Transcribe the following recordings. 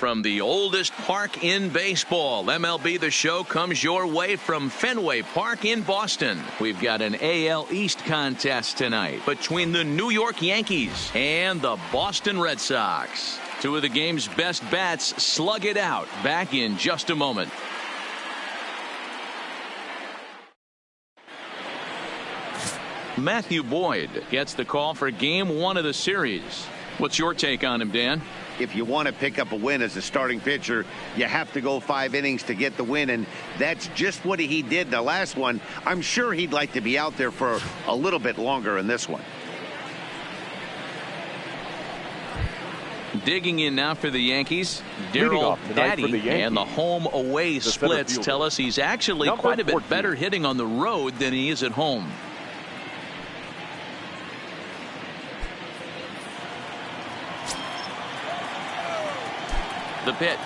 from the oldest park in baseball. MLB The Show comes your way from Fenway Park in Boston. We've got an AL East contest tonight between the New York Yankees and the Boston Red Sox. Two of the game's best bats slug it out. Back in just a moment. Matthew Boyd gets the call for game one of the series. What's your take on him, Dan? If you want to pick up a win as a starting pitcher, you have to go 5 innings to get the win, and that's just what he did in the last one. I'm sure he'd like to be out there for a little bit longer in this one. Digging in now for the Yankees, Daryl Daddy, and the home-away splits tell us he's actually quite a bit better hitting on the road than he is at home. The pitch.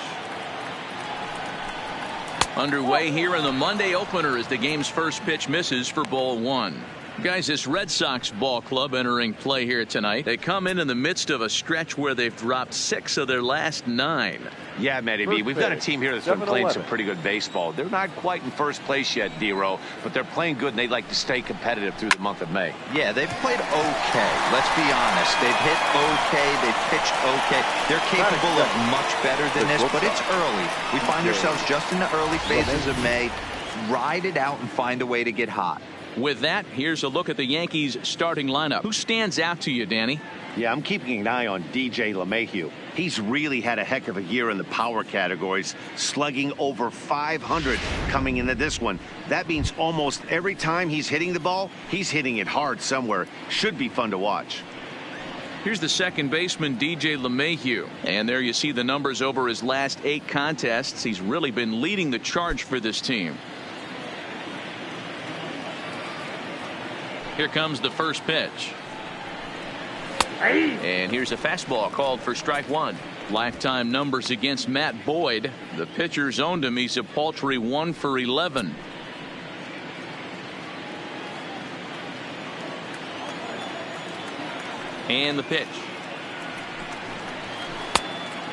Underway here in the Monday opener as the game's first pitch misses for ball one. Guys, this Red Sox ball club entering play here tonight. They come in the midst of a stretch where they've dropped 6 of their last 9. Yeah, Matty B, we've got a team here that's been playing some pretty good baseball. They're not quite in first place yet, D-Row, but they're playing good, and they'd like to stay competitive through the month of May. Yeah, they've played okay. Let's be honest. They've hit okay. They've pitched okay. They're capable of much better than this, but it's early. We find ourselves just in the early phases of May. Ride it out and find a way to get hot. With that, here's a look at the Yankees starting lineup. Who stands out to you, Danny? Yeah, I'm keeping an eye on Dh LeMahieu. He's really had a heck of a year in the power categories, slugging over 500 coming into this one. That means almost every time he's hitting the ball, he's hitting it hard somewhere. Should be fun to watch. Here's the second baseman, Dh LeMahieu. And there you see the numbers over his last 8 contests. He's really been leading the charge for this team. Here comes the first pitch. And here's a fastball called for strike one. Lifetime numbers against Matt Boyd. The pitcher's owned him. He's a paltry 1 for 11. And the pitch.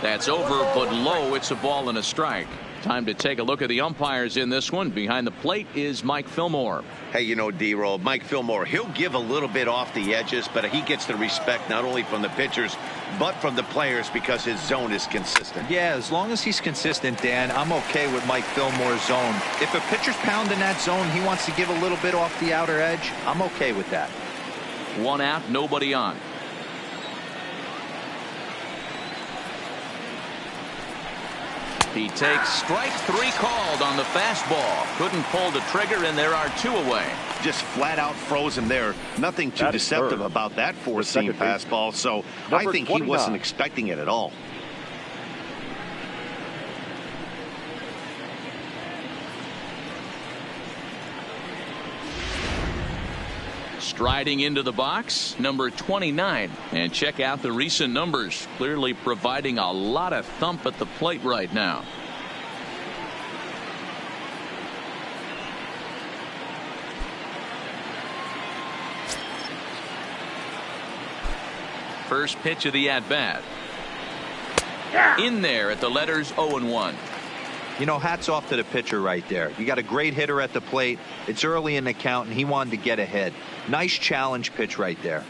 That's over, but low. It's a ball and a strike. Time to take a look at the umpires in this one. Behind the plate is Mike Fillmore. Hey, you know, D-Roll, Mike Fillmore, he'll give a little bit off the edges, but he gets the respect not only from the pitchers, but from the players because his zone is consistent. Yeah, as long as he's consistent, Dan, I'm okay with Mike Fillmore's zone. If a pitcher's pounding that zone, he wants to give a little bit off the outer edge, I'm okay with that. 1 out, nobody on. He takes strike 3 called on the fastball. Couldn't pull the trigger, and there are 2 away. Just flat out froze him there. Nothing too deceptive about that 4-seam fastball, so I think he wasn't expecting it at all. Striding into the box, number 29. And check out the recent numbers. Clearly providing a lot of thump at the plate right now. First pitch of the at-bat. In there at the letters 0-1. You know, hats off to the pitcher right there. You got a great hitter at the plate. It's early in the count, and he wanted to get ahead. Nice challenge pitch right there.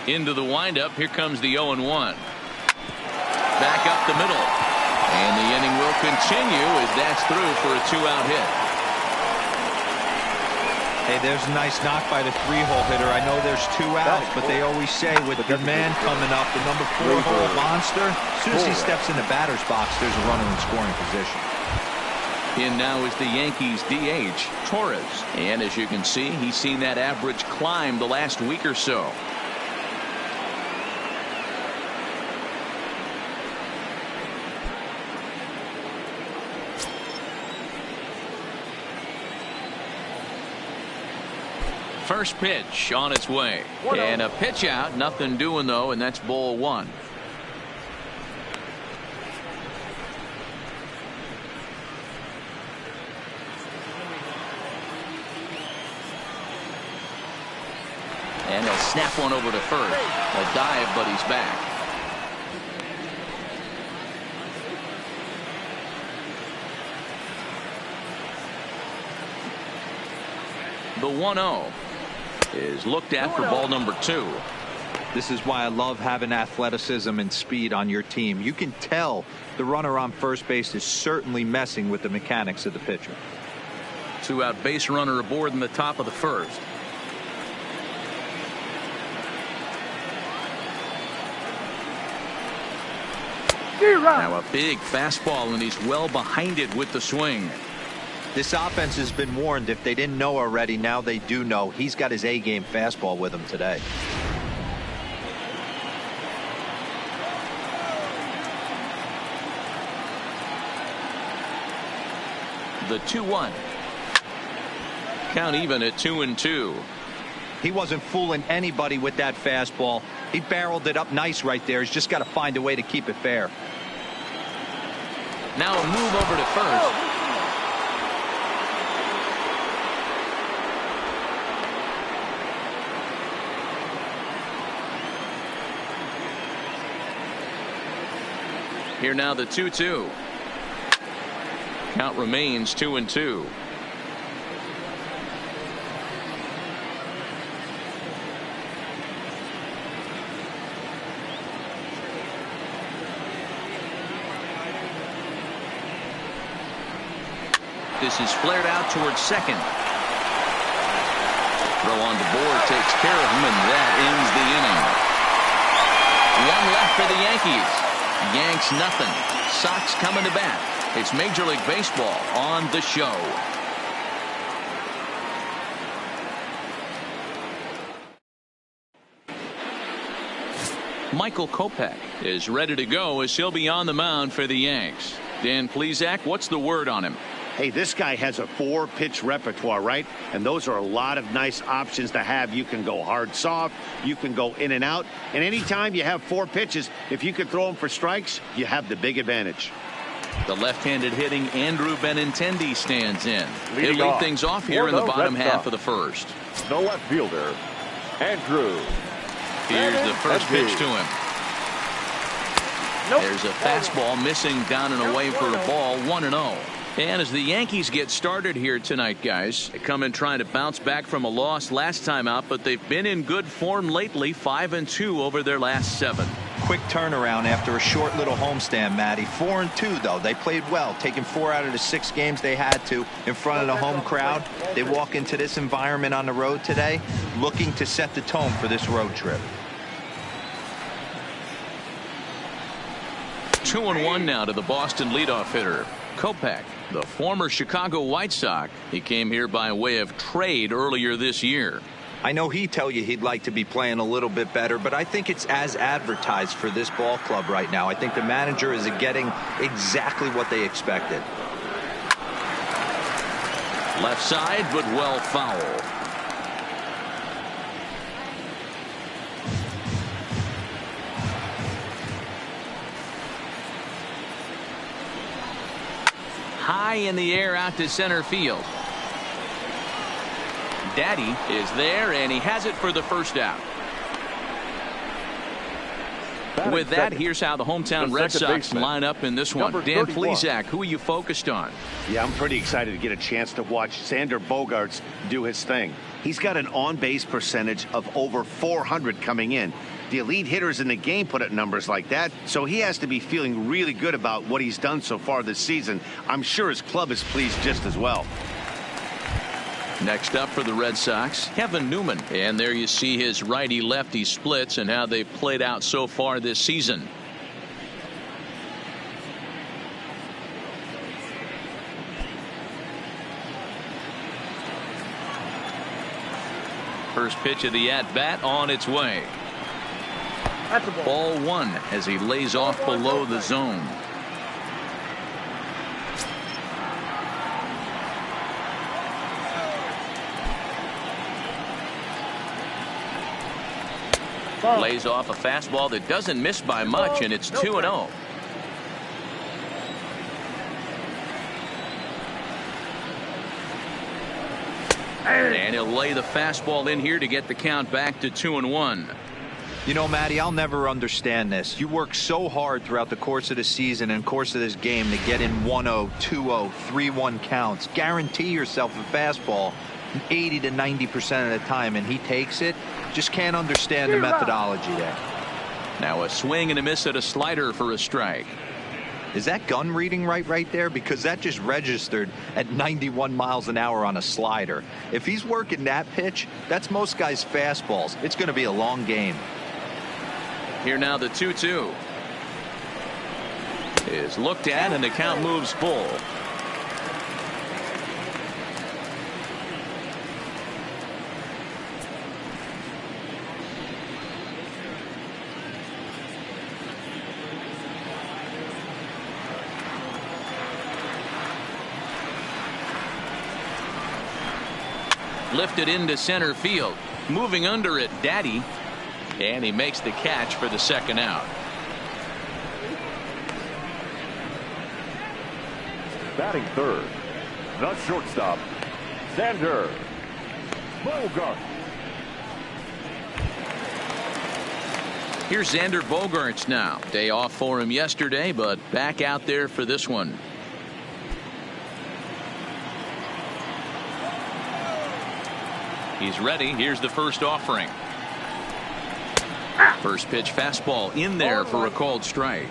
Into the windup. Here comes the 0-1. Back up the middle. And the inning will continue as that's through for a 2-out hit. Hey, there's a nice knock by the 3-hole hitter. I know there's 2 outs, but they always say with the man coming up, the number 4-hole monster, as soon as he steps in the batter's box, there's a runner in scoring position. In now is the Yankees Dh Torres. And as you can see, he's seen that average climb the last week or so. First pitch on its way. And a pitch out. Nothing doing, though, and that's ball 1. And he'll snap one over to first. A dive, but he's back. The 1-0 is looked at for ball number 2. This is why I love having athleticism and speed on your team. You can tell the runner on first base is certainly messing with the mechanics of the pitcher. 2-out base runner aboard in the top of the first. Now a big fastball, and he's well behind it with the swing. This offense has been warned. If they didn't know already, now they do know. He's got his A-game fastball with him today. The 2-1. Count even at 2-2. He wasn't fooling anybody with that fastball. He barreled it up nice right there. He's just got to find a way to keep it fair. Now a move over to first. Here now the 2-2. Count remains 2-2. This is flared out towards second. Throw on the board takes care of him, and that ends the inning. One left for the Yankees. Yanks nothing. Sox coming to bat. It's Major League Baseball on the show. Michael Kopech is ready to go as he'll be on the mound for the Yanks. Dan Plesac, what's the word on him? Hey, this guy has a 4-pitch repertoire, right? And those are a lot of nice options to have. You can go hard, soft. You can go in and out. And anytime you have 4 pitches, if you could throw them for strikes, you have the big advantage. The left-handed hitting Andrew Benintendi stands in. He'll lead off things off here in the bottom half of the first. The left fielder, Andrew. Here's the first pitch to him. There's a fastball missing down and away for a ball. 1-0. And as the Yankees get started here tonight, guys, they come in trying to bounce back from a loss last time out, but they've been in good form lately. 5-2 over their last 7. Quick turnaround after a short little homestand, Matty. 4-2 though. They played well, taking 4 out of the 6 games they had to in front of the home crowd. They walk into this environment on the road today looking to set the tone for this road trip. 2-1 now to the Boston leadoff hitter, Kopech, the former Chicago White Sox. He came here by way of trade earlier this year. I know he'd tell you he'd like to be playing a little bit better, but I think it's as advertised for this ball club right now. I think the manager is getting exactly what they expected. Left side, but well foul. High in the air out to center field. Daddy is there, and he has it for the first out. With that, here's how the hometown Red Sox line up in this one. Dan Plesac, who are you focused on? Yeah, I'm pretty excited to get a chance to watch Xander Bogaerts do his thing. He's got an on-base percentage of over 400 coming in. The elite hitters in the game put up numbers like that, so he has to be feeling really good about what he's done so far this season. I'm sure his club is pleased just as well. Next up for the Red Sox, Kevin Newman. And there you see his righty-lefty splits and how they've played out so far this season. First pitch of the at-bat on its way. Ball 1 as he lays off below the zone. Lays off a fastball that doesn't miss by much, and it's 2-0. And he'll lay the fastball in here to get the count back to 2-1. You know, Matty, I'll never understand this. You work so hard throughout the course of the season and course of this game to get in 1-0, 2-0, 3-1 counts. Guarantee yourself a fastball 80 to 90% of the time, and he takes it. Just can't understand the methodology there. Now a swing and a miss at a slider for a strike. Is that gun reading right there? Because that just registered at 91 miles an hour on a slider. If he's working that pitch, that's most guys' fastballs. It's going to be a long game. Here now the 2-2 is looked at, and the count moves full. Lifted into center field. Moving under it, Daddy. And he makes the catch for the second out. Batting third, the shortstop, Xander Bogaerts. Here's Xander Bogaerts now. Day off for him yesterday, but back out there for this one. He's ready. Here's the first offering. First pitch fastball in there for a called strike.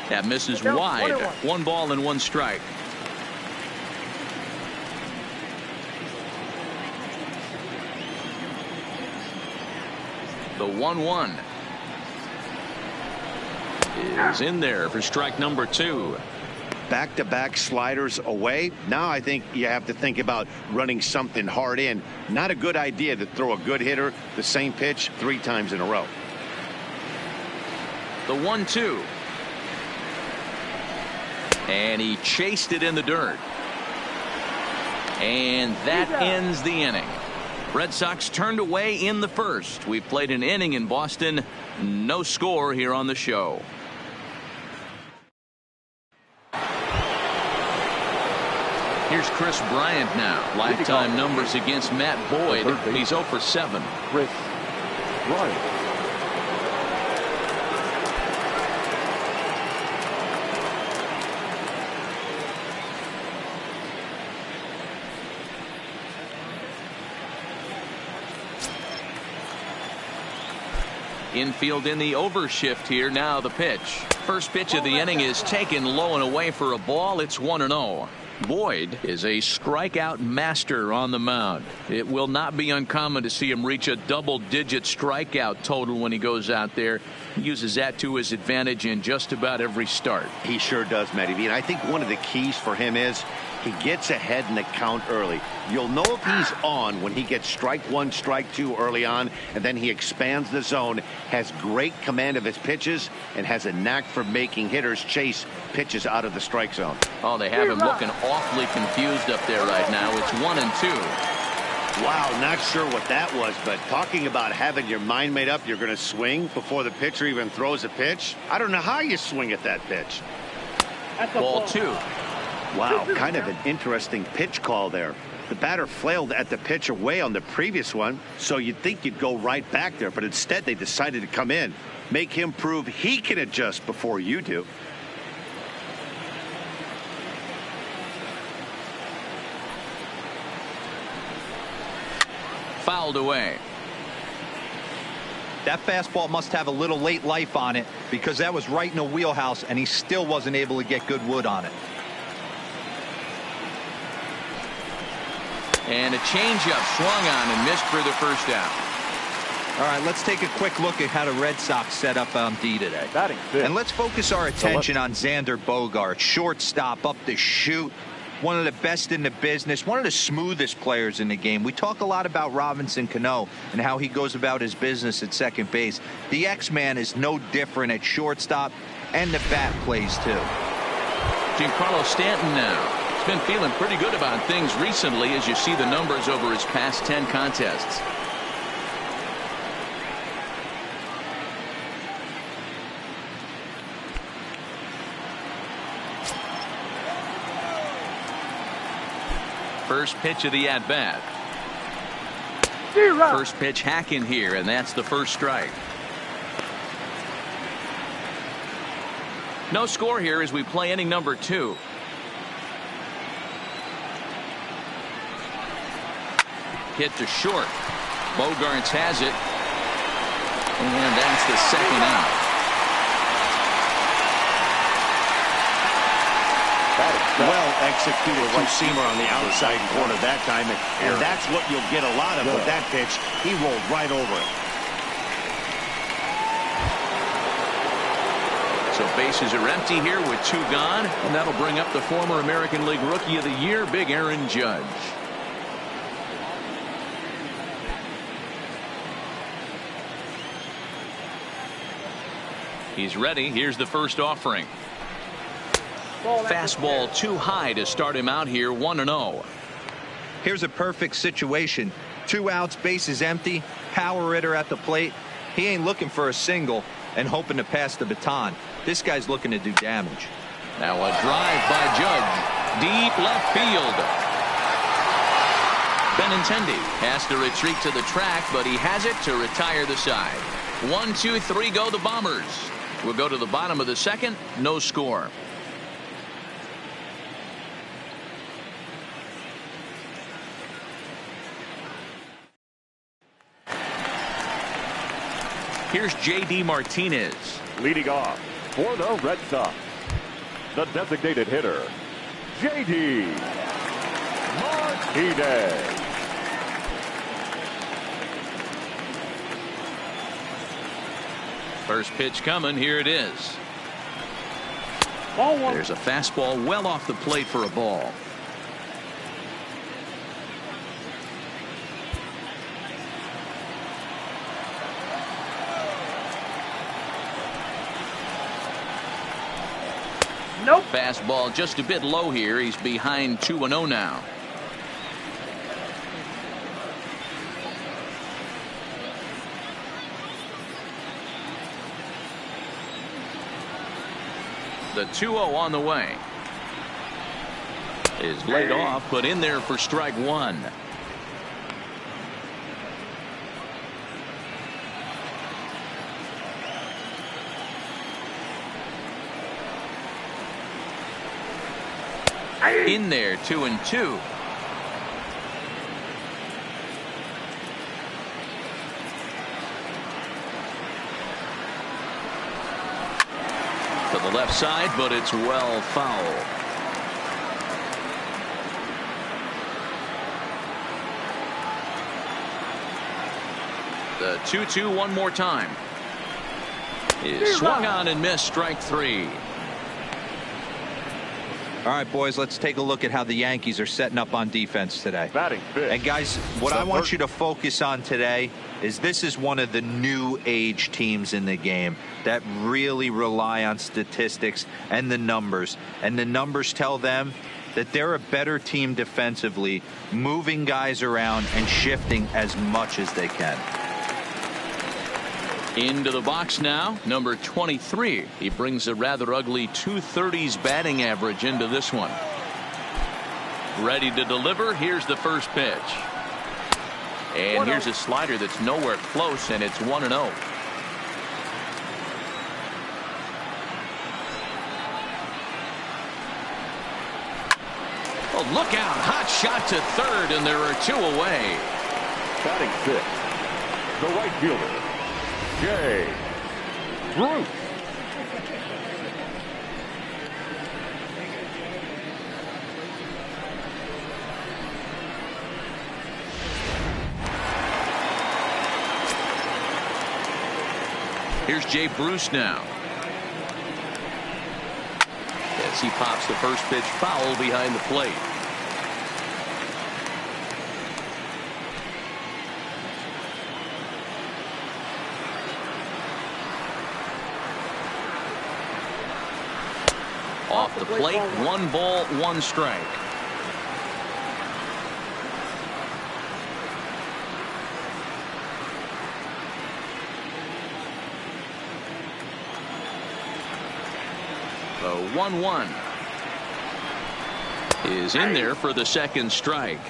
That misses wide. 1 ball and 1 strike. The 1-1 is in there for strike number 2. Back-to-back sliders away. Now I think you have to think about running something hard in. Not a good idea to throw a good hitter the same pitch 3 times in a row. The 1-2. And he chased it in the dirt. And that ends the inning. Red Sox turned away in the first. We've played an inning in Boston. No score here on the show. Here's Chris Bryant now. Lifetime numbers against Matt Boyd. He's 0 for 7. Chris Bryant. Infield in the overshift here. Now the pitch. First pitch of the inning is taken low and away for a ball. It's 1-0. Boyd is a strikeout master on the mound. It will not be uncommon to see him reach a double-digit strikeout total when he goes out there. He uses that to his advantage in just about every start. He sure does, Matty V. And I think one of the keys for him is he gets ahead in the count early. You'll know if he's on when he gets strike 1, strike 2 early on, and then he expands the zone, has great command of his pitches, and has a knack for making hitters chase pitches out of the strike zone. Oh, they have him looking awfully confused up there right now. It's 1-2. Wow, not sure what that was, but talking about having your mind made up you're going to swing before the pitcher even throws a pitch. I don't know how you swing at that pitch. Ball 2. Wow, kind of an interesting pitch call there. The batter flailed at the pitch away on the previous one, so you'd think you'd go right back there, but instead they decided to come in, make him prove he can adjust before you do. Fouled away. That fastball must have a little late life on it, because that was right in the wheelhouse and he still wasn't able to get good wood on it. And a changeup swung on and missed for the first out. All right, let's take a quick look at how the Red Sox set up on D today. Batting fifth. And let's focus our attention on Xander Bogaerts, shortstop, up the chute. One of the best in the business, one of the smoothest players in the game. We talk a lot about Robinson Cano and how he goes about his business at second base. The X-Man is no different at shortstop, and the bat plays too. Giancarlo Stanton now. He's been feeling pretty good about things recently as you see the numbers over his past 10 contests. First pitch of the at-bat. First pitch hacking here, and that's the first strike. No score here as we play inning number 2. Hit to short. Bogarts has it. And that's the second out. Well executed two-seamer on the outside corner that time, and that's what you'll get a lot of with that pitch. He rolled right over it. So bases are empty here with 2 gone, and that'll bring up the former American League Rookie of the Year, Big Aaron Judge. He's ready. Here's the first offering. Fastball too high to start him out here, 1-0. Here's a perfect situation. 2 outs, bases empty, power hitter at the plate. He ain't looking for a single and hoping to pass the baton. This guy's looking to do damage. Now a drive by Judge. Deep left field. Benintendi has to retreat to the track, but he has it to retire the side. 1, 2, 3 go the Bombers. We'll go to the bottom of the second. No score. Here's J.D. Martinez. Leading off for the Red Sox, the designated hitter, J.D. Martinez. First pitch coming. Here it is. There's a fastball well off the plate for a ball. Nope. Fastball just a bit low here. He's behind 2-0 now. The 2-0 on the way. Is laid off, put in there for strike 1. In there, 2-2. To the left side, but it's well foul. The 2-2 one more time. Is swung on and missed, strike 3. All right, boys, let's take a look at how the Yankees are setting up on defense today. Batting fifth. And guys, what I want you to focus on today is this is one of the new age teams in the game that really rely on statistics and the numbers. And the numbers tell them that they're a better team defensively, moving guys around and shifting as much as they can. Into the box now, number 23. He brings a rather ugly 230s batting average into this one. Ready to deliver. Here's the first pitch. And here's a slider that's nowhere close, and it's 1-0. Oh, look out. Hot shot to third, and there are 2 away. Batting fifth, the right fielder, Jay Bruce. Here's Jay Bruce now. As he pops the first pitch foul behind the plate. Off the plate, 1 ball, 1 strike. The 1-1. is in there for the second strike.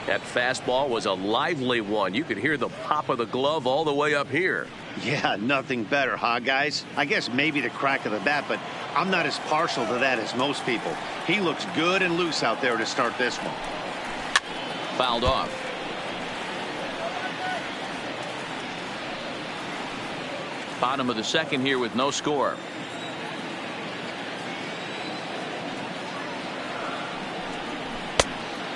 That fastball was a lively one. You could hear the pop of the glove all the way up here. Yeah, nothing better, huh, guys? I guess maybe the crack of the bat, but I'm not as partial to that as most people. He looks good and loose out there to start this one. Fouled off. Bottom of the second here with no score.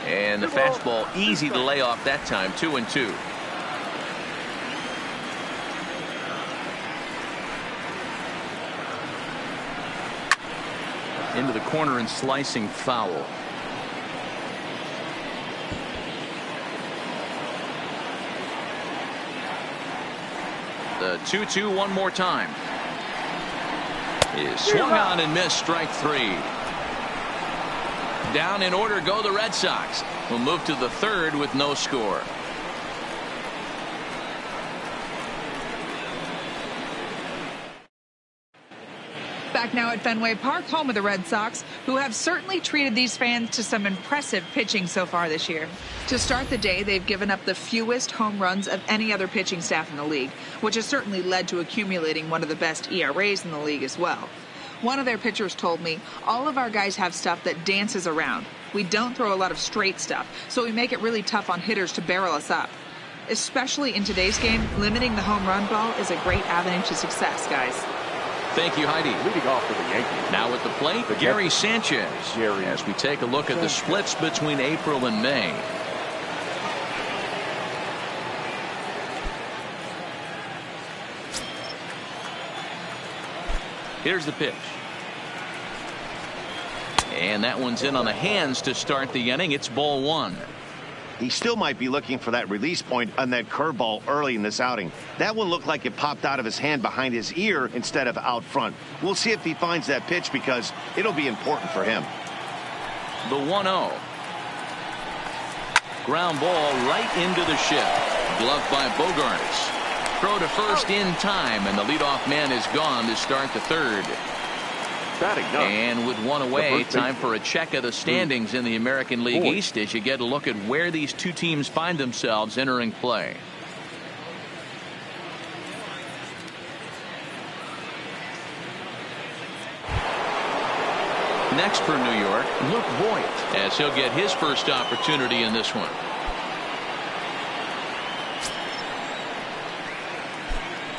And the fastball easy to lay off that time. 2-2. Into the corner and slicing foul. The 2-2 one more time. Is swung on and missed. Strike three. Down in order go the Red Sox. Will move to the third with no score. Back now at Fenway Park, home of the Red Sox, who have certainly treated these fans to some impressive pitching so far this year. To start the day, they've given up the fewest home runs of any other pitching staff in the league, which has certainly led to accumulating one of the best ERAs in the league as well. One of their pitchers told me, all of our guys have stuff that dances around. We don't throw a lot of straight stuff, so we make it really tough on hitters to barrel us up. Especially in today's game, limiting the home run ball is a great avenue to success, guys. Thank you, Heidi. Leading off for the Yankees. Now at the plate, Gary Sanchez. As we take a look at the splits between April and May. Here's the pitch. And that one's in on the hands to start the inning. It's ball one. He still might be looking for that release point on that curveball early in this outing. That one looked like it popped out of his hand behind his ear instead of out front. We'll see if he finds that pitch because it'll be important for him. The 1-0. Ground ball right into the shift. Gloved by Bogarts. Throw to first in time, and the leadoff man is gone to start the third. And with one away, time for a check of the standings in the American League East as you get a look at where these two teams find themselves entering play. Next for New York, Luke Voigt, as he'll get his first opportunity in this one.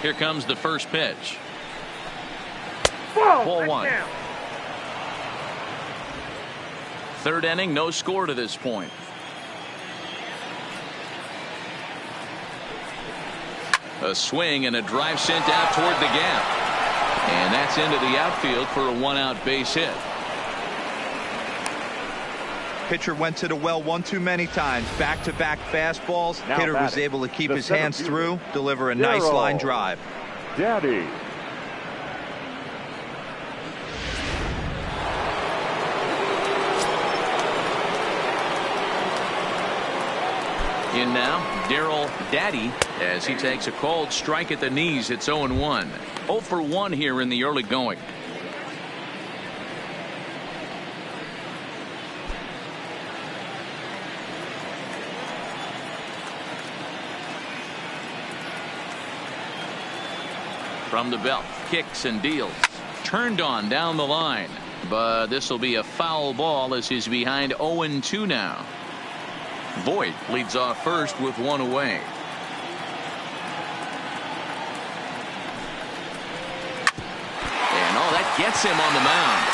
Here comes the first pitch. Ball one. Third inning, no score to this point. A swing and a drive sent out toward the gap. And that's into the outfield for a one-out base hit. Pitcher went to the well one too many times. Back-to-back fastballs. Hitter was able to keep his hands through, deliver a nice line drive. Daddy. In now, Darryl Daddy, as he takes a called strike at the knees. It's 0-1. 0 for 1 here in the early going. From the belt, kicks and deals. Turned on down the line. But this will be a foul ball as he's behind 0-2 now. Voigt leads off first with one away. And that gets him on the mound.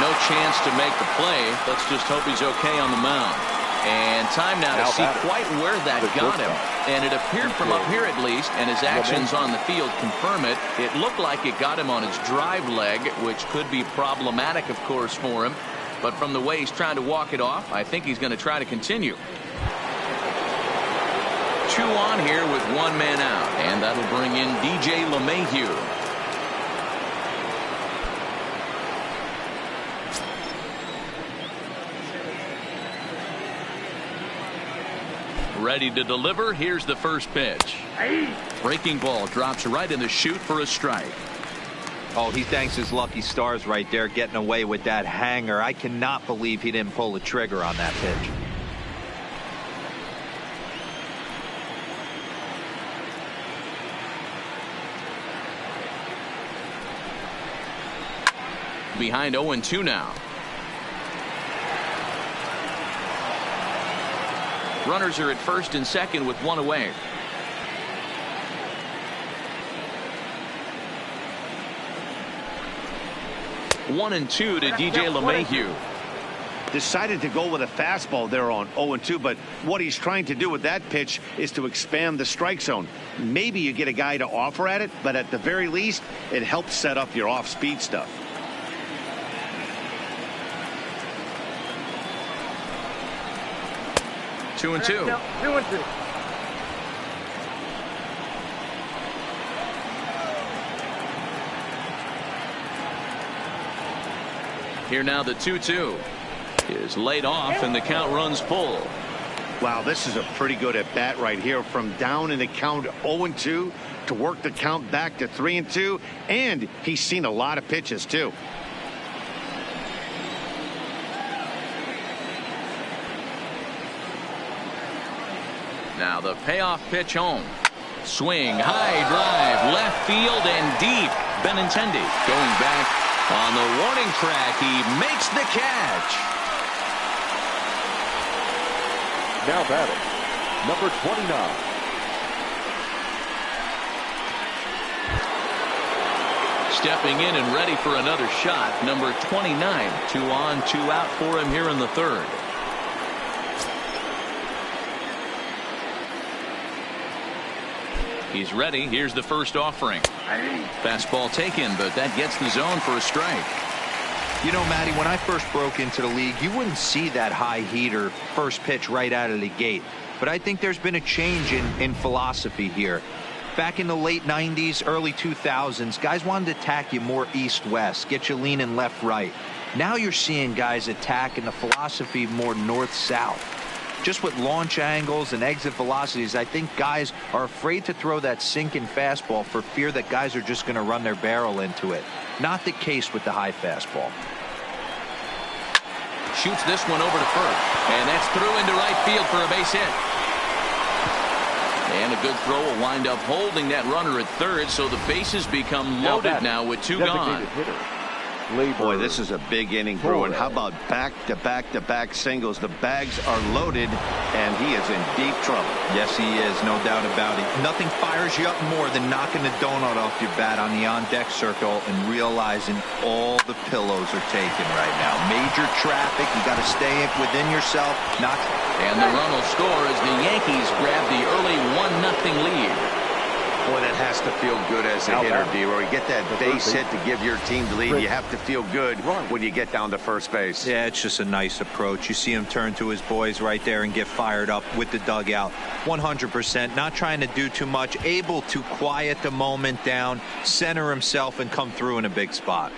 No chance to make the play. Let's just hope he's okay on the mound. And time now to see quite where that got him. And it appeared from up here at least, and his actions on the field confirm it. It looked like it got him on his drive leg, which could be problematic, of course, for him. But from the way he's trying to walk it off, I think he's going to try to continue. 2 on here with one man out, and that'll bring in Dh LeMahieu. Ready to deliver. Here's the first pitch. Breaking ball drops right in the chute for a strike. Oh, he thanks his lucky stars right there, getting away with that hanger. I cannot believe he didn't pull the trigger on that pitch. Behind 0-2 now. Runners are at first and second with one away. One and two to DJ LeMahieu. Decided to go with a fastball there on 0-2, but what he's trying to do with that pitch is to expand the strike zone. Maybe you get a guy to offer at it, but at the very least, it helps set up your off-speed stuff. Two and two. No, 2-2. Here now the 2-2 is laid off and the count runs full. Wow, this is a pretty good at bat right here, from down in the count 0-2 to work the count back to 3-2, and he's seen a lot of pitches too. Now the payoff pitch home. Swing, high drive, left field and deep. Benintendi going back on the warning track. He makes the catch. Now batting, number 29. Stepping in and ready for another shot, number 29. 2 on, 2 out for him here in the third. He's ready. Here's the first offering. Fastball taken, but that gets the zone for a strike. You know, Matty, when I first broke into the league, you wouldn't see that high heater first pitch right out of the gate. But I think there's been a change in philosophy here. Back in the late 90s, early 2000s, guys wanted to attack you more east-west, get you leaning left-right. Now you're seeing guys attack in the philosophy more north-south. Just with launch angles and exit velocities, I think guys are afraid to throw that sinking fastball for fear that guys are just going to run their barrel into it. Not the case with the high fastball. Shoots this one over to first, and that's through into right field for a base hit. And a good throw will wind up holding that runner at third, so the bases become loaded now with 2 gone. Boy, this is a big inning, Bruin. How about back-to-back-to-back singles? The bags are loaded, and he is in deep trouble. Yes, he is, no doubt about it. Nothing fires you up more than knocking the donut off your bat on the on-deck circle and realizing all the pillows are taken right now. Major traffic. You got to stay within yourself. And the run will score as the Yankees grab the early 1-0 lead. Boy, that has to feel good as a hitter, D-Roy. You get that base hit to give your team the lead. You have to feel good when you get down to first base. Yeah, it's just a nice approach. You see him turn to his boys right there and get fired up with the dugout. 100%. Not trying to do too much. Able to quiet the moment down, center himself, and come through in a big spot.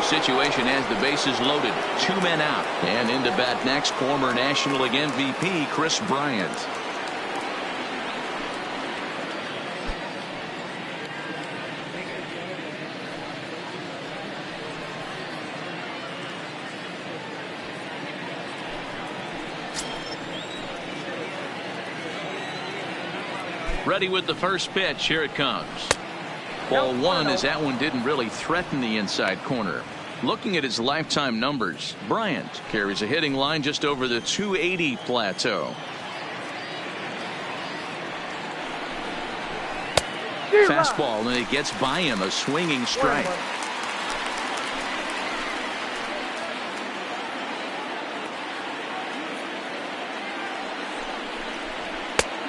Situation as the bases loaded, 2 men out, and into bat next, former National League MVP Chris Bryant. Ready with the first pitch. Here it comes. Ball 1 as that one didn't really threaten the inside corner. Looking at his lifetime numbers, Bryant carries a hitting line just over the 280 plateau. Fastball, and it gets by him, a swinging strike.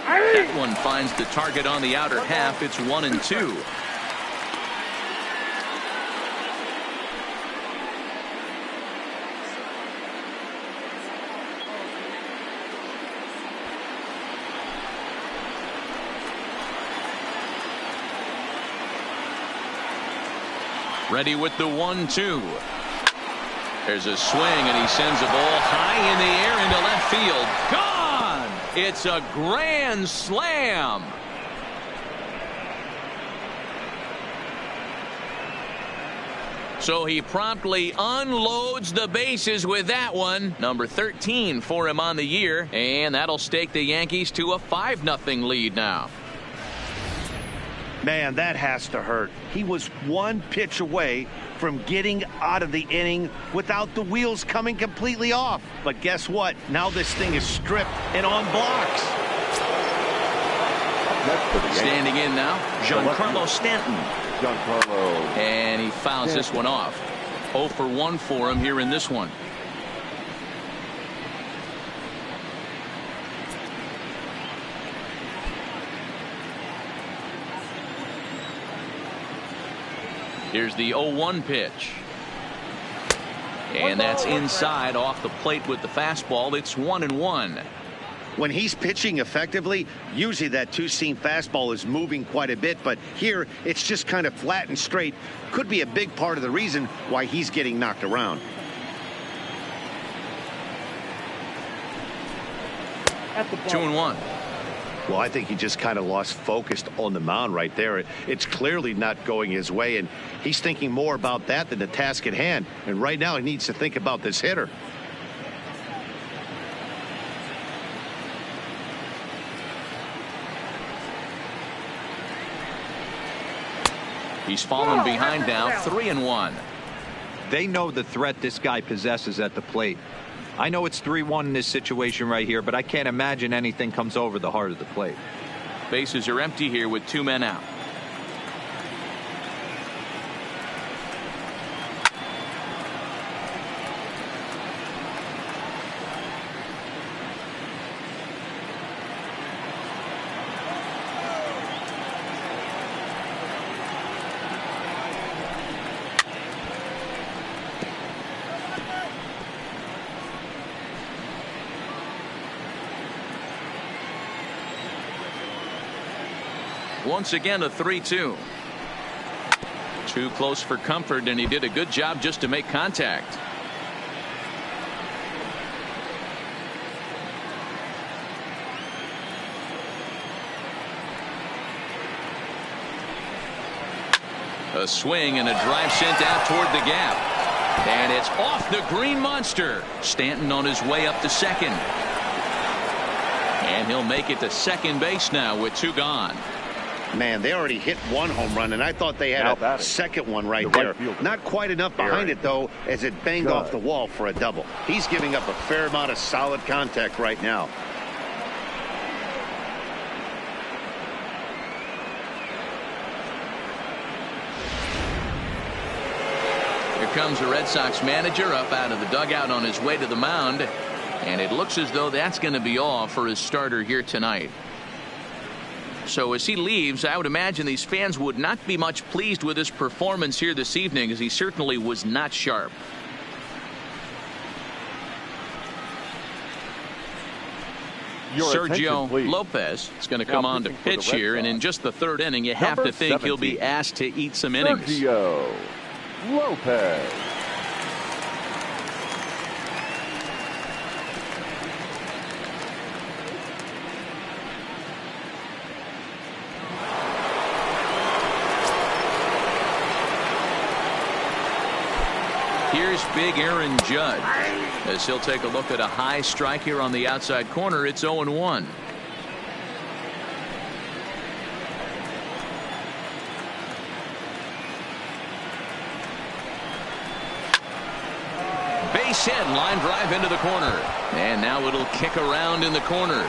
That one finds the target on the outer half. It's 1-2. Ready with the 1-2. There's a swing, and he sends a ball high in the air into left field. Gone! It's a grand slam. So he promptly unloads the bases with that one. Number 13 for him on the year, and that'll stake the Yankees to a 5-0 lead now. Man, that has to hurt. He was one pitch away from getting out of the inning without the wheels coming completely off. But guess what? Now this thing is stripped and on blocks. Standing in now, Giancarlo Stanton. And he fouls this one off. 0 for 1 for him here in this one. Here's the 0-1 pitch. And that's inside off the plate with the fastball. It's 1-1. When he's pitching effectively, usually that two-seam fastball is moving quite a bit, but here it's just kind of flat and straight. Could be a big part of the reason why he's getting knocked around. At the 2-1. Well, I think he just kind of lost focus on the mound right there. It's clearly not going his way, and he's thinking more about that than the task at hand. And right now he needs to think about this hitter. He's fallen behind now, 3-1. They know the threat this guy possesses at the plate. I know it's 3-1 in this situation right here, but I can't imagine anything comes over the heart of the plate. Bases are empty here with 2 men out. Once again, a 3-2. Too close for comfort, and he did a good job just to make contact. A swing and a drive sent out toward the gap. And it's off the green monster. Stanton on his way up to second. And he'll make it to second base now with 2 gone. Man, they already hit 1 home run, and I thought they had a second one right there. Not quite enough behind it, though, as it banged off the wall for a double. He's giving up a fair amount of solid contact right now. Here comes the Red Sox manager up out of the dugout on his way to the mound, and it looks as though that's going to be all for his starter here tonight. So as he leaves, I would imagine these fans would not be much pleased with his performance here this evening, as he certainly was not sharp. Sergio Lopez is going to come on to pitch here, and in just the 3rd inning, you have to think he'll be asked to eat some innings. Sergio Lopez. Here's big Aaron Judge as he'll take a look at a high strike here on the outside corner. It's 0-1. Base hit, line drive into the corner, and now it'll kick around in the corner.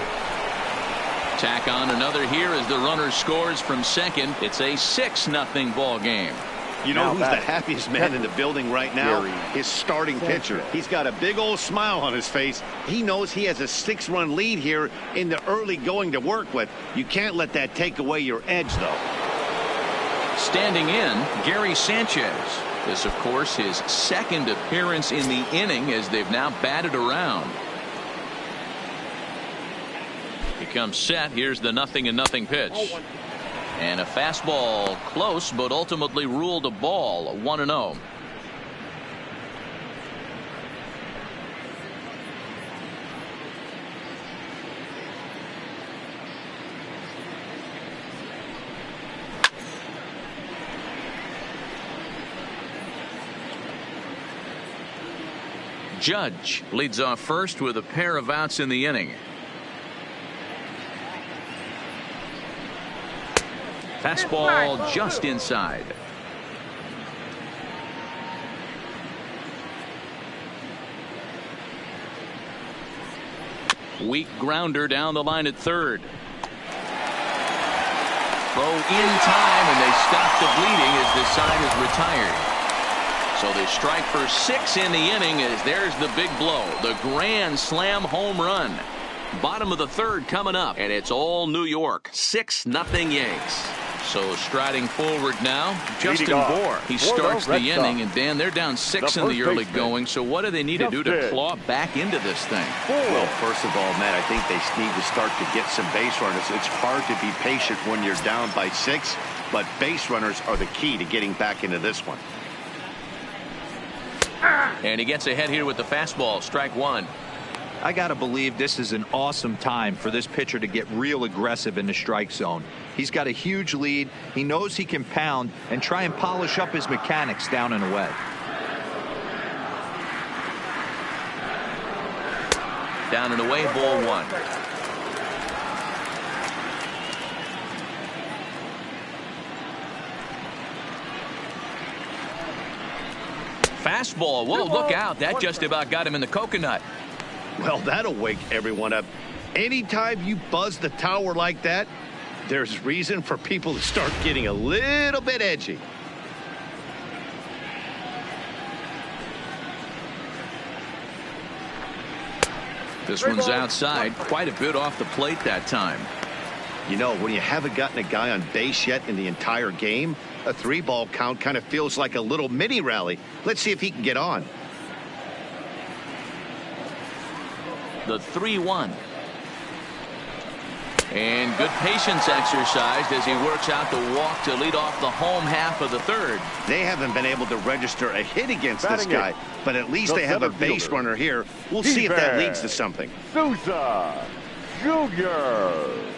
Tack on another here as the runner scores from second. It's a 6-0 ball game. You know who's the happiest man in the building right now? His starting pitcher. He's got a big old smile on his face. He knows he has a 6-run lead here in the early going to work with. You can't let that take away your edge, though. Standing in, Gary Sanchez. This, of course, his 2nd appearance in the inning as they've now batted around. He comes set. Here's the 0-0 pitch. And a fastball close, but ultimately ruled a ball. 1-0. Judge leads off first with a pair of outs in the inning. Fastball just inside. Weak grounder down the line at third. Throw in time, and they stop the bleeding as the sign is retired. So they strike for 6 in the inning as there's the big blow. The grand slam home run. Bottom of the third coming up, and it's all New York. 6-0 Yanks. So striding forward now, Justin Bour. He starts the inning, and Dan, they're down 6 in the early going. So what do they need to do to claw back into this thing? Well, first of all, Matt, I think they need to start to get some base runners. It's hard to be patient when you're down by 6, but base runners are the key to getting back into this one. And he gets ahead here with the fastball. Strike one. I got to believe this is an awesome time for this pitcher to get real aggressive in the strike zone. He's got a huge lead. He knows he can pound and try and polish up his mechanics down and away. Down and away, ball one. Fastball. Whoa, look out. That just about got him in the coconut. Well, that'll wake everyone up. Anytime you buzz the tower like that, there's reason for people to start getting a little bit edgy. This one's outside, quite a bit off the plate that time. You know, when you haven't gotten a guy on base yet in the entire game, a 3-ball count kind of feels like a little mini rally. Let's see if he can get on. The 3-1. And good patience exercised as he works out the walk to lead off the home half of the third. They haven't been able to register a hit against this guy, but at least they have a base runner here. We'll see if that leads to something. Souza Jr.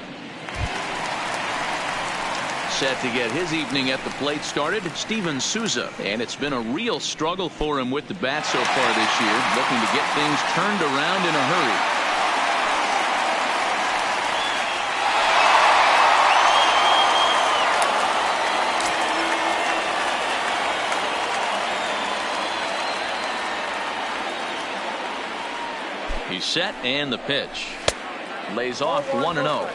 Set to get his evening at the plate started, Steven Souza. And it's been a real struggle for him with the bat so far this year, looking to get things turned around in a hurry. He's set, and the pitch. Lays off 1-0.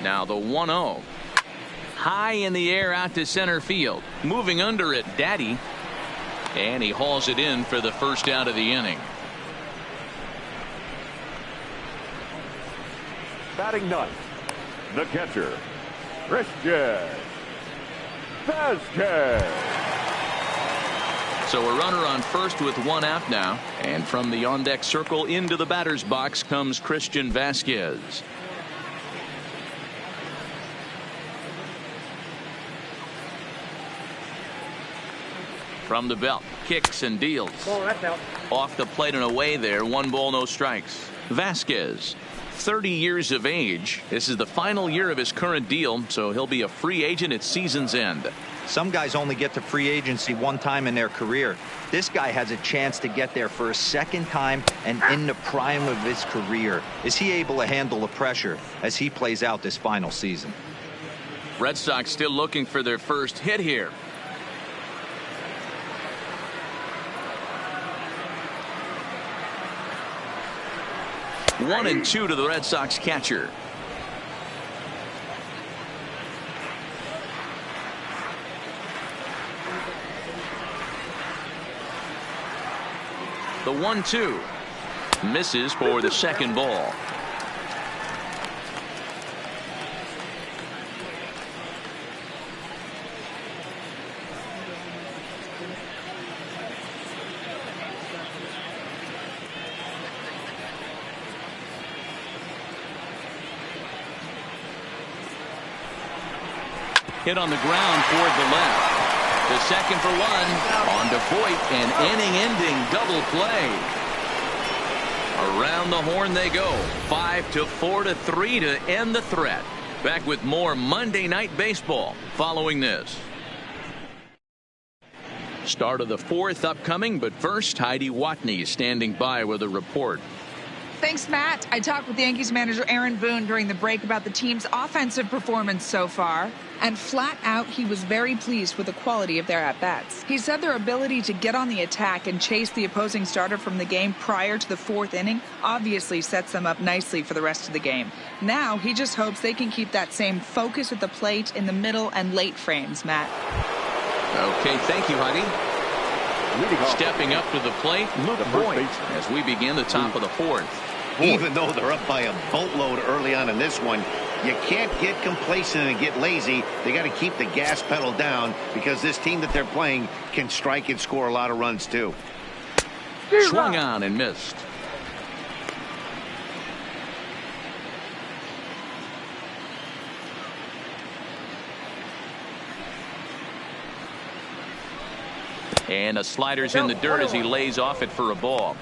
Now the 1-0. High in the air out to center field. Moving under it, Daddy. And he hauls it in for the first out of the inning. Batting ninth, the catcher, Christian Vasquez. So a runner on first with one out now. And from the on-deck circle into the batter's box comes Christian Vasquez. From the belt, kicks and deals. Off the plate and away there, 1 ball, no strikes. Vasquez, 30 years of age. This is the final year of his current deal, so he'll be a free agent at season's end. Some guys only get to free agency one time in their career. This guy has a chance to get there for a second time and in the prime of his career. Is he able to handle the pressure as he plays out this final season? Red Sox still looking for their first hit here. One and two to the Red Sox catcher. The 1-2 misses for the second ball. Hit on the ground toward the left. The second for one. On to Voit, an inning-ending double play. Around the horn they go. 5-4-3 to end the threat. Back with more Monday Night Baseball following this. Start of the fourth upcoming, but first, Heidi Watney standing by with a report. Thanks, Matt. I talked with Yankees manager Aaron Boone during the break about the team's offensive performance so far. And flat out, he was very pleased with the quality of their at-bats. He said their ability to get on the attack and chase the opposing starter from the game prior to the fourth inning obviously sets them up nicely for the rest of the game. Now, he just hopes they can keep that same focus at the plate in the middle and late frames, Matt. Okay, thank you, Heidi. Stepping up to the plate, Luke Voit, as we begin the top of the fourth. Even though they're up by a boatload early on in this one, you can't get complacent and get lazy. They got to keep the gas pedal down because this team that they're playing can strike and score a lot of runs too. Swung on and missed. And a slider's in the dirt as he lays off it for a ball.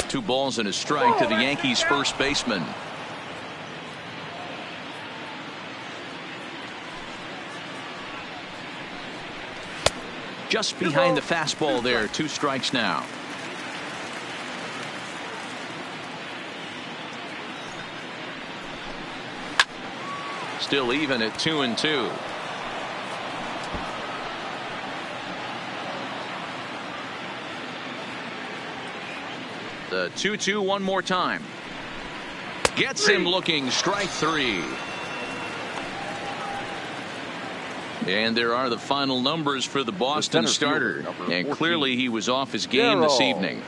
Two balls and a strike to the Yankees first baseman. Just behind the fastball there. 2 strikes now. Still even at 2-2. The 2-2 one more time. Gets him looking. Strike 3. And there are the final numbers for the Boston starter. And clearly he was off his game this evening.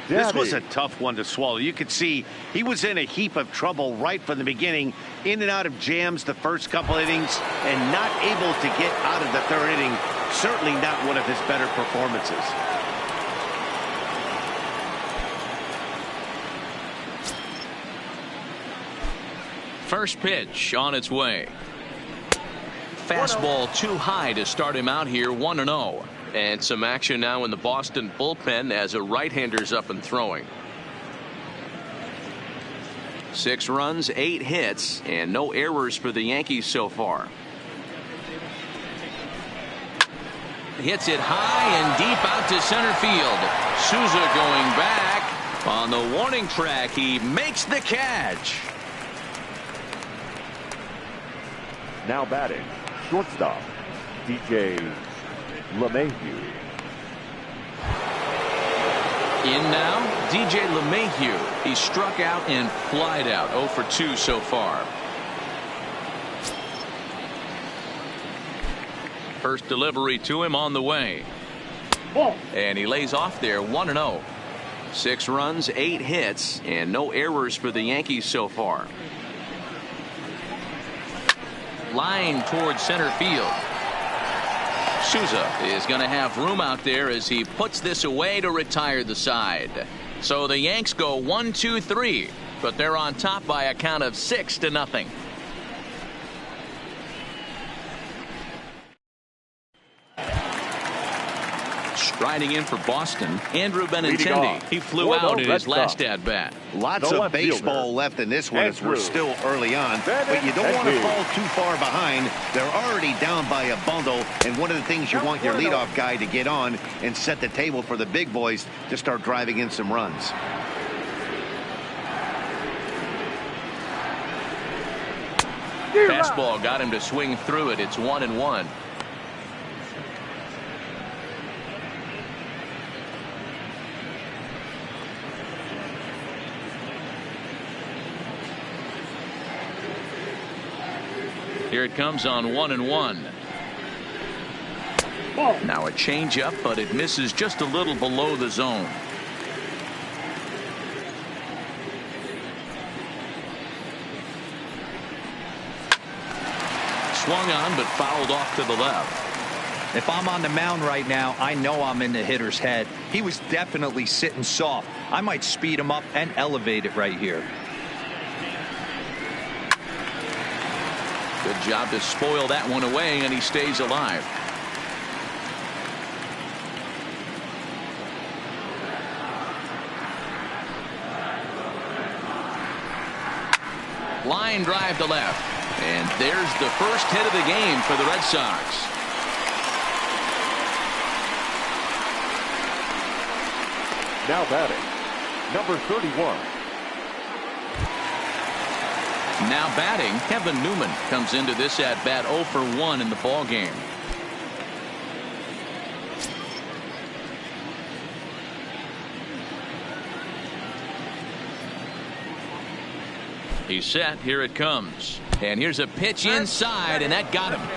This was a tough one to swallow. You could see he was in a heap of trouble right from the beginning, in and out of jams the first couple innings, and not able to get out of the third inning. Certainly not one of his better performances. First pitch on its way. Fastball too high to start him out here. 1-0. And some action now in the Boston bullpen as a right-hander's up and throwing. 6 runs, 8 hits, and no errors for the Yankees so far. Hits it high and deep out to center field. Souza going back. On the warning track, he makes the catch. Now batting, shortstop, Dh LeMahieu. In now, Dh LeMahieu. He struck out and flied out. 0 for 2 so far. First delivery to him on the way. And he lays off there. 1-0. 6 runs, 8 hits, and no errors for the Yankees so far. Line towards center field. Souza is going to have room out there as he puts this away to retire the side. So the Yanks go 1-2-3, but they're on top by a count of 6-0. Striding in for Boston, Andrew Benintendi. He flew out in his last at-bat. Lots of baseball left in this one as we're still early on, but you don't want to fall too far behind. They're already down by a bundle, and one of the things you want your leadoff guy to get on and set the table for the big boys to start driving in some runs. Fastball got him to swing through it. It's 1-1. Here it comes on 1-1. Now a changeup, but it misses just a little below the zone. Swung on, but fouled off to the left. If I'm on the mound right now, I know I'm in the hitter's head. He was definitely sitting soft. I might speed him up and elevate it right here. Good job to spoil that one away, and he stays alive. Line drive to left. And there's the first hit of the game for the Red Sox. Now batting, number 31. Now batting, Kevin Newman comes into this at bat 0 for 1 in the ball game. He's set. Here it comes. And here's a pitch inside, and that got him.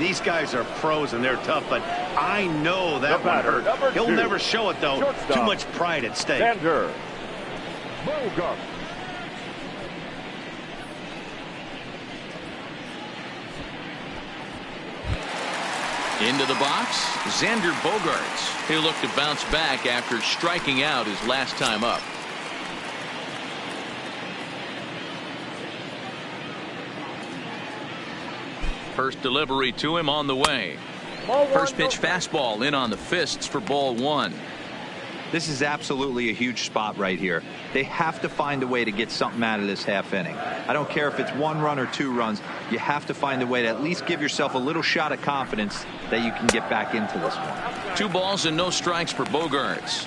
These guys are pros and they're tough, but I know that one hurt. He'll never show it, though. Too much pride at stake. Xander Bogaerts. Into the box, Xander Bogaerts. He'll look to bounce back after striking out his last time up. First delivery to him on the way. First pitch fastball in on the fists for ball 1. This is absolutely a huge spot right here. They have to find a way to get something out of this half inning. I don't care if it's 1 run or 2 runs. You have to find a way to at least give yourself a little shot of confidence that you can get back into this one. 2 balls and no strikes for Bogaerts.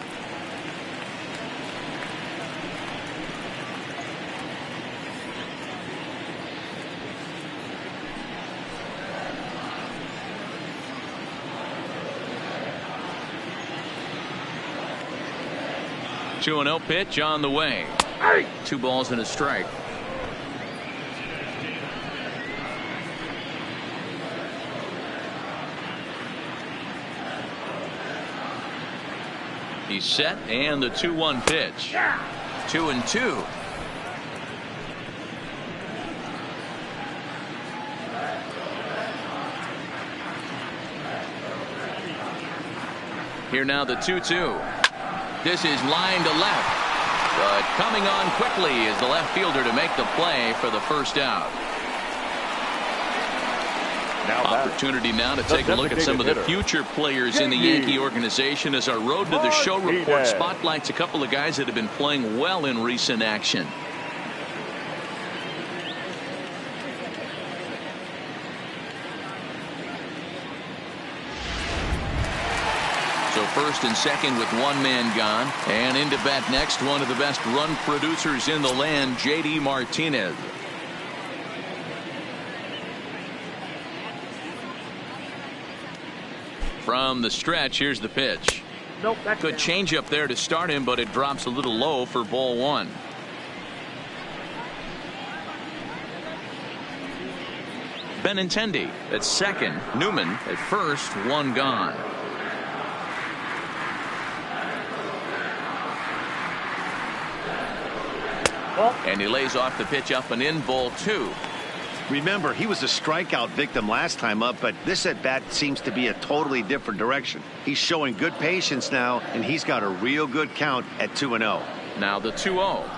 Two 2-0 pitch on the way. 2 balls and a strike. He's set, and the 2-1 pitch. 2-2. Here now the 2-2. This is line to left, but coming on quickly is the left fielder to make the play for the first out. Opportunity now to take a look at some of the future players in the Yankee organization as our Road to the Show report spotlights a couple of guys that have been playing well in recent action. So first and second with 1 man gone, and into bat next, one of the best run producers in the land, J.D. Martinez. From the stretch, here's the pitch. Good changeup there to start him, but it drops a little low for ball 1. Benintendi at second, Newman at first, 1 gone. And he lays off the pitch up and in, ball 2. Remember, he was a strikeout victim last time up, but this at bat seems to be a totally different direction. He's showing good patience now, and he's got a real good count at 2-0. Now the 2-0.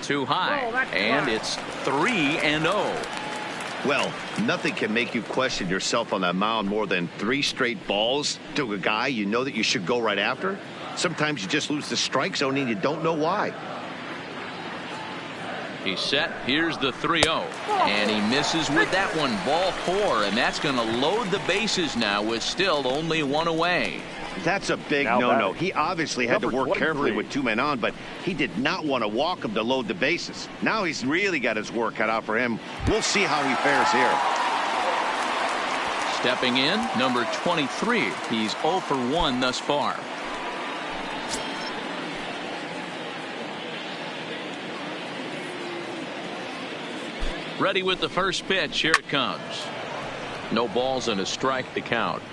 Too high, and it's 3-0. Well, nothing can make you question yourself on that mound more than 3 straight balls to a guy you know that you should go right after. Sometimes you just lose the strike zone and you don't know why. He's set. Here's the 3-0. And he misses with that one. Ball 4. And that's going to load the bases now with still only 1 away. That's a big no-no. He obviously had to work carefully with 2 men on, but he did not want to walk him to load the bases. Now he's really got his work cut out for him. We'll see how he fares here. Stepping in, number 23. He's 0 for 1 thus far. Ready with the first pitch. Here it comes. No balls and a strike to count.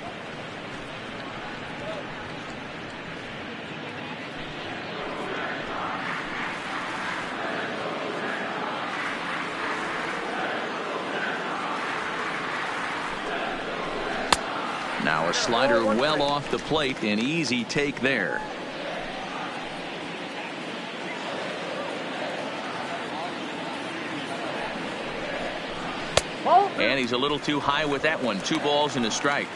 Now a slider well off the plate. An easy take there. And he's a little too high with that one. 2 balls and a strike.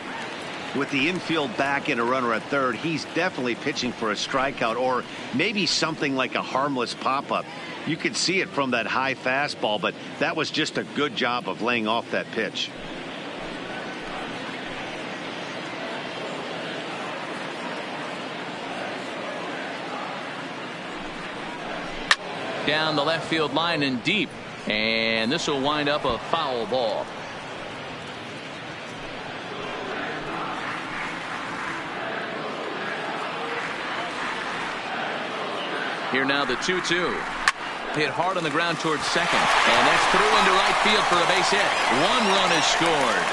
With the infield back and a runner at third, he's definitely pitching for a strikeout or maybe something like a harmless pop-up. You could see it from that high fastball, but that was just a good job of laying off that pitch. Down the left field line and deep. And this will wind up a foul ball. Here now the 2-2. Hit hard on the ground towards second. And that's through into right field for a base hit. 1 run is scored.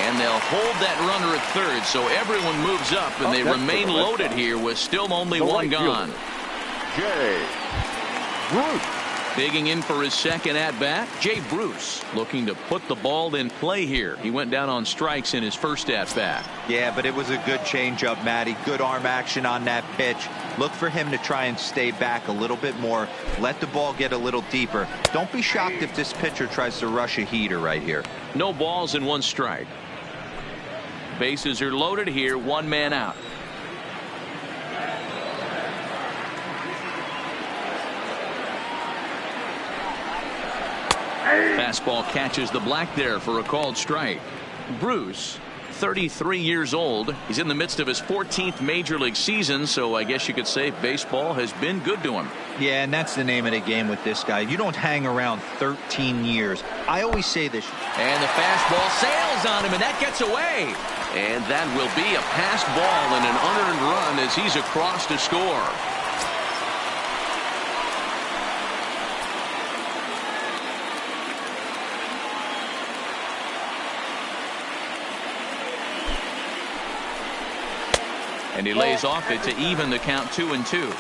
And they'll hold that runner at third, so everyone moves up, and they remain loaded here with still only 1 gone. Jay Bruce. Digging in for his second at-bat, Jay Bruce, looking to put the ball in play here. He went down on strikes in his first at-bat. Yeah, but it was a good changeup, Matty. Good arm action on that pitch. Look for him to try and stay back a little bit more. Let the ball get a little deeper. Don't be shocked if this pitcher tries to rush a heater right here. No balls and 1 strike. Bases are loaded here. 1 man out. Fastball catches the black there for a called strike. Bruce, 33 years old. He's in the midst of his 14th major league season, so I guess you could say baseball has been good to him. Yeah, and that's the name of the game with this guy. You don't hang around 13 years. I always say this. And the fastball sails on him, and that gets away. And that will be a passed ball and an unearned run as he's across to score. And he lays off it to even the count 2-2.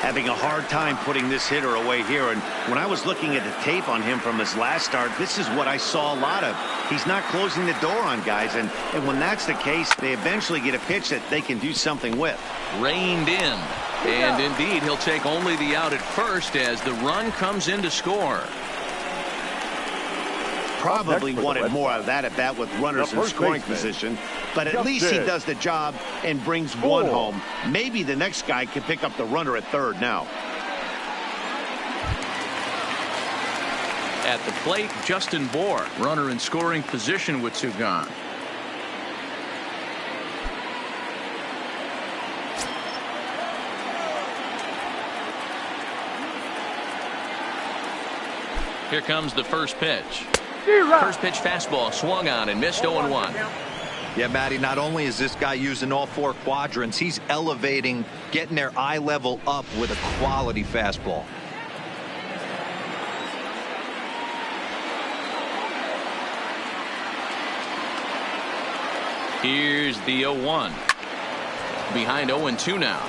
Having a hard time putting this hitter away here, and when I was looking at the tape on him from his last start, this is what I saw a lot of. He's not closing the door on guys, and when that's the case, they eventually get a pitch that they can do something with. Reined in, and indeed he'll take only the out at first as the run comes in to score. Probably wanted more out of that at bat with runners in scoring position, but at least he does the job and brings 1 home. Maybe the next guy can pick up the runner at third now. At the plate, Justin Bohr, runner in scoring position with 2 gone. Here comes the first pitch. First pitch fastball swung on and missed 0-1. Yeah, Matty, not only is this guy using all 4 quadrants, he's elevating, getting their eye level up with a quality fastball. Here's the 0-1. Behind 0-2 now.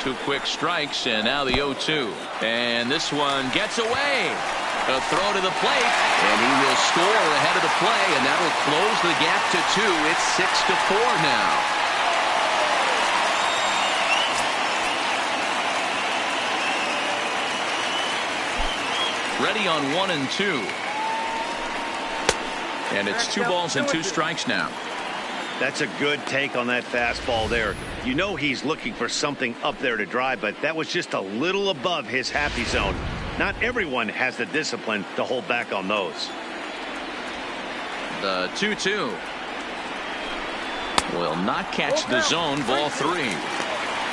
Two quick strikes, and now the 0-2. And this one gets away. A throw to the plate, and he will score ahead of the play, and that will close the gap to 2. It's 6-4 now. Ready on 1 and 2. And it's 2 balls and 2 strikes now. That's a good take on that fastball there. You know he's looking for something up there to drive, but that was just a little above his happy zone. Not everyone has the discipline to hold back on those. The 2-2 will not catch the zone. Ball 3.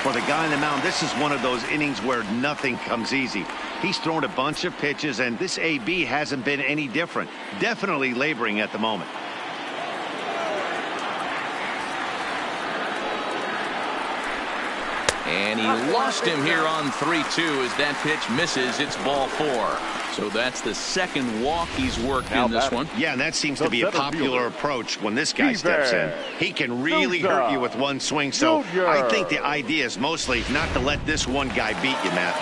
For the guy on the mound, this is one of those innings where nothing comes easy. He's thrown a bunch of pitches, and this AB hasn't been any different. Definitely laboring at the moment. And he lost him here on 3-2 as that pitch misses. It's ball 4. So that's the second walk he's worked in this one. Yeah, and that seems to be a popular approach when this guy steps in. He can really hurt you with one swing, so I think the idea is mostly not to let this one guy beat you, Matt.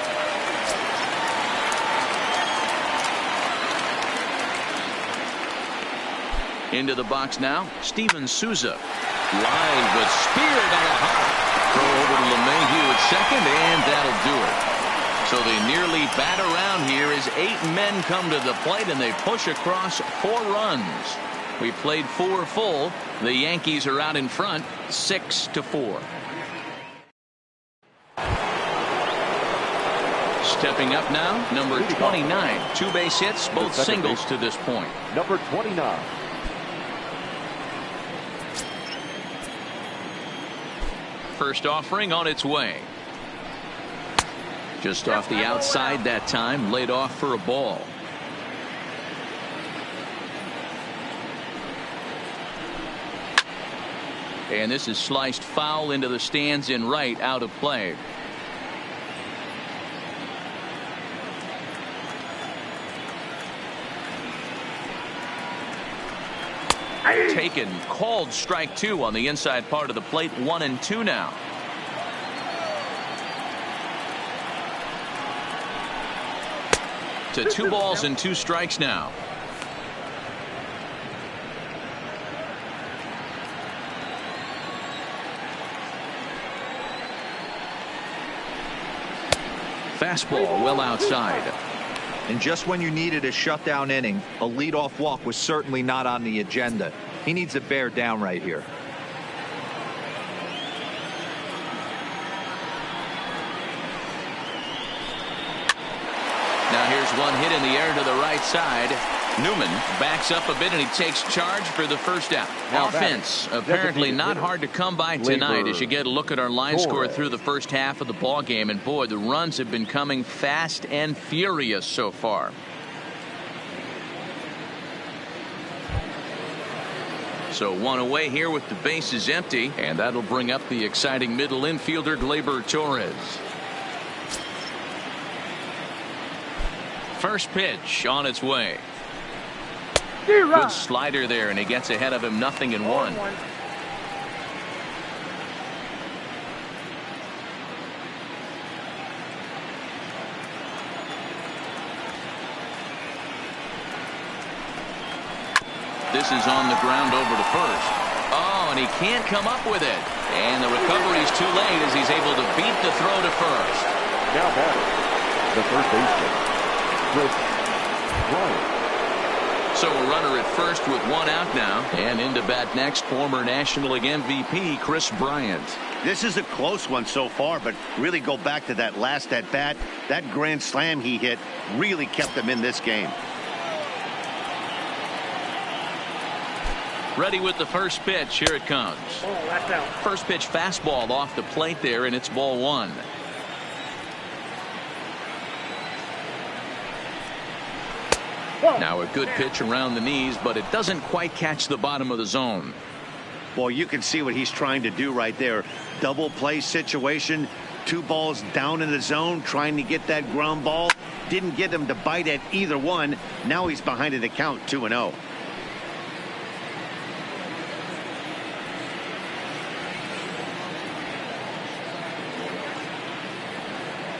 Into the box now, Steven Souza. Line, but speared on a hop. Throw over to LeMahieu at second, and that'll do it. So they nearly bat around here as 8 men come to the plate, and they push across 4 runs. We played 4 full. The Yankees are out in front, 6-4. Stepping up now, number 29. 2 base hits, both singles to this point. Number 29. First offering on its way. Just off the outside that time, laid off for a ball. And this is sliced foul into the stands in right, out of play. Taken, called strike 2 on the inside part of the plate. 1-2 now. To 2 balls and 2 strikes now. Fastball well outside. And just when you needed a shutdown inning, a leadoff walk was certainly not on the agenda. He needs to bear down right here. Now here's one hit in the air to the right side. Newman backs up a bit, and he takes charge for the first out. Offense apparently not hard to come by tonight as you get a look at our line score through the first half of the ball game. And boy, the runs have been coming fast and furious so far. So 1 away here with the bases empty, and that'll bring up the exciting middle infielder Red Torres. First pitch on its way. Good slider there, and he gets ahead of him, 0-1. This is on the ground over to first. Oh, and he can't come up with it. And the recovery's too late as he's able to beat the throw to first. Now batting, the first baseman, Chris Bryant. So a runner at first with 1 out now. And into bat next, former National League MVP Chris Bryant. This is a close one so far, but really go back to that last at bat. That grand slam he hit really kept him in this game. Ready with the first pitch. Here it comes. First pitch fastball off the plate there, and it's ball 1. Now a good pitch around the knees, but it doesn't quite catch the bottom of the zone. Boy, you can see what he's trying to do right there. Double play situation. 2 balls down in the zone, trying to get that ground ball. Didn't get him to bite at either one. Now he's behind in the count, 2-0.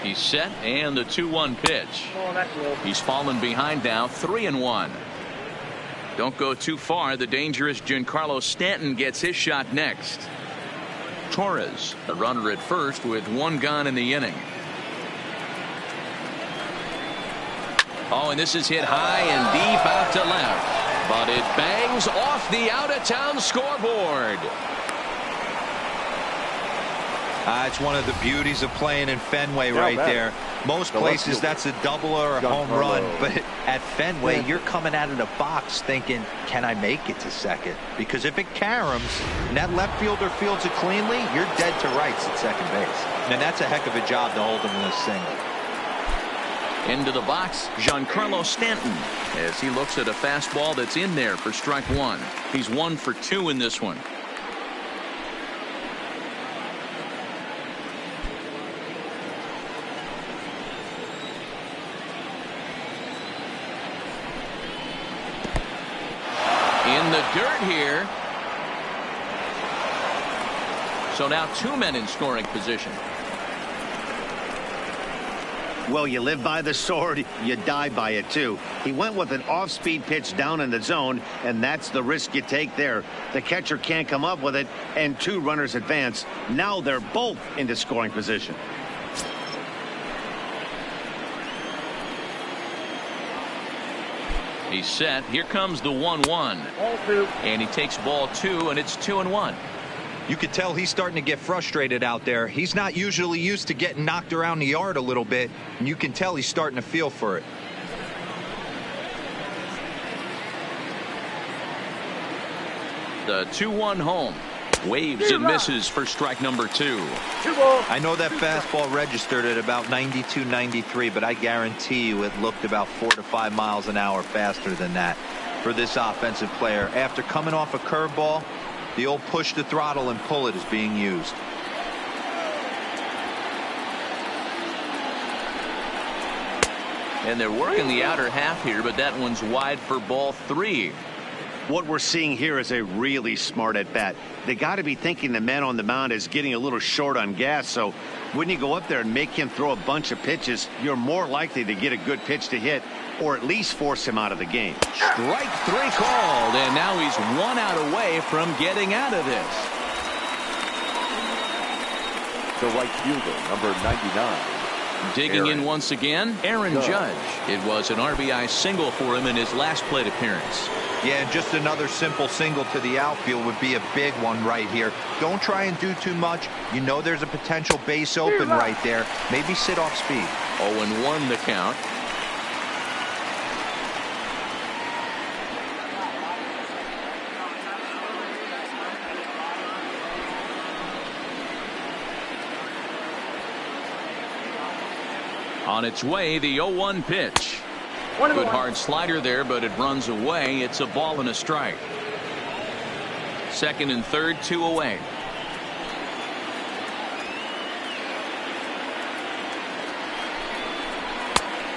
He's set, and the 2-1 pitch. He's fallen behind now, 3-1. Don't go too far. The dangerous Giancarlo Stanton gets his shot next. Torres, a runner at first with 1 gone in the inning. Oh, and this is hit high and deep out to left, but it bangs off the out-of-town scoreboard. It's one of the beauties of playing in Fenway right there. Most places that's a double or a home run, but at Fenway you're coming out of the box thinking, can I make it to second? Because if it caroms and that left fielder fields it cleanly, you're dead to rights at second base. And that's a heck of a job to hold him in a single. Into the box, Giancarlo Stanton, as he looks at a fastball that's in there for strike 1. He's 1 for 2 in this one. In the dirt here. So now 2 men in scoring position. Well, you live by the sword, you die by it too. He went with an off-speed pitch down in the zone, and that's the risk you take there. The catcher can't come up with it, and 2 runners advance. Now they're both into scoring position. He's set. Here comes the 1-1. And he takes ball 2, and it's 2-1. You could tell he's starting to get frustrated out there. He's not usually used to getting knocked around the yard a little bit, and you can tell he's starting to feel for it. The 2-1 home. Waves and misses for strike number 2. I know that fastball registered at about 92, 93, but I guarantee you it looked about 4 to 5 miles an hour faster than that for this offensive player. After coming off a curveball, the old push the throttle and pull it is being used. And they're working the outer half here, but that one's wide for ball 3. What we're seeing here is a really smart at bat. They got to be thinking the man on the mound is getting a little short on gas, so when you go up there and make him throw a bunch of pitches, you're more likely to get a good pitch to hit or at least force him out of the game. Strike 3 called, and now he's 1 out away from getting out of this. The right fielder, number 99. Digging in once again, Aaron Judge. It was an RBI single for him in his last plate appearance. Yeah, just another simple single to the outfield would be a big one right here. Don't try and do too much. You know there's a potential base open right there. Maybe sit off speed. 0-1 the count. On its way, the 0-1 pitch. Good hard slider there, but it runs away. It's a ball and a strike. Second and third, 2 away.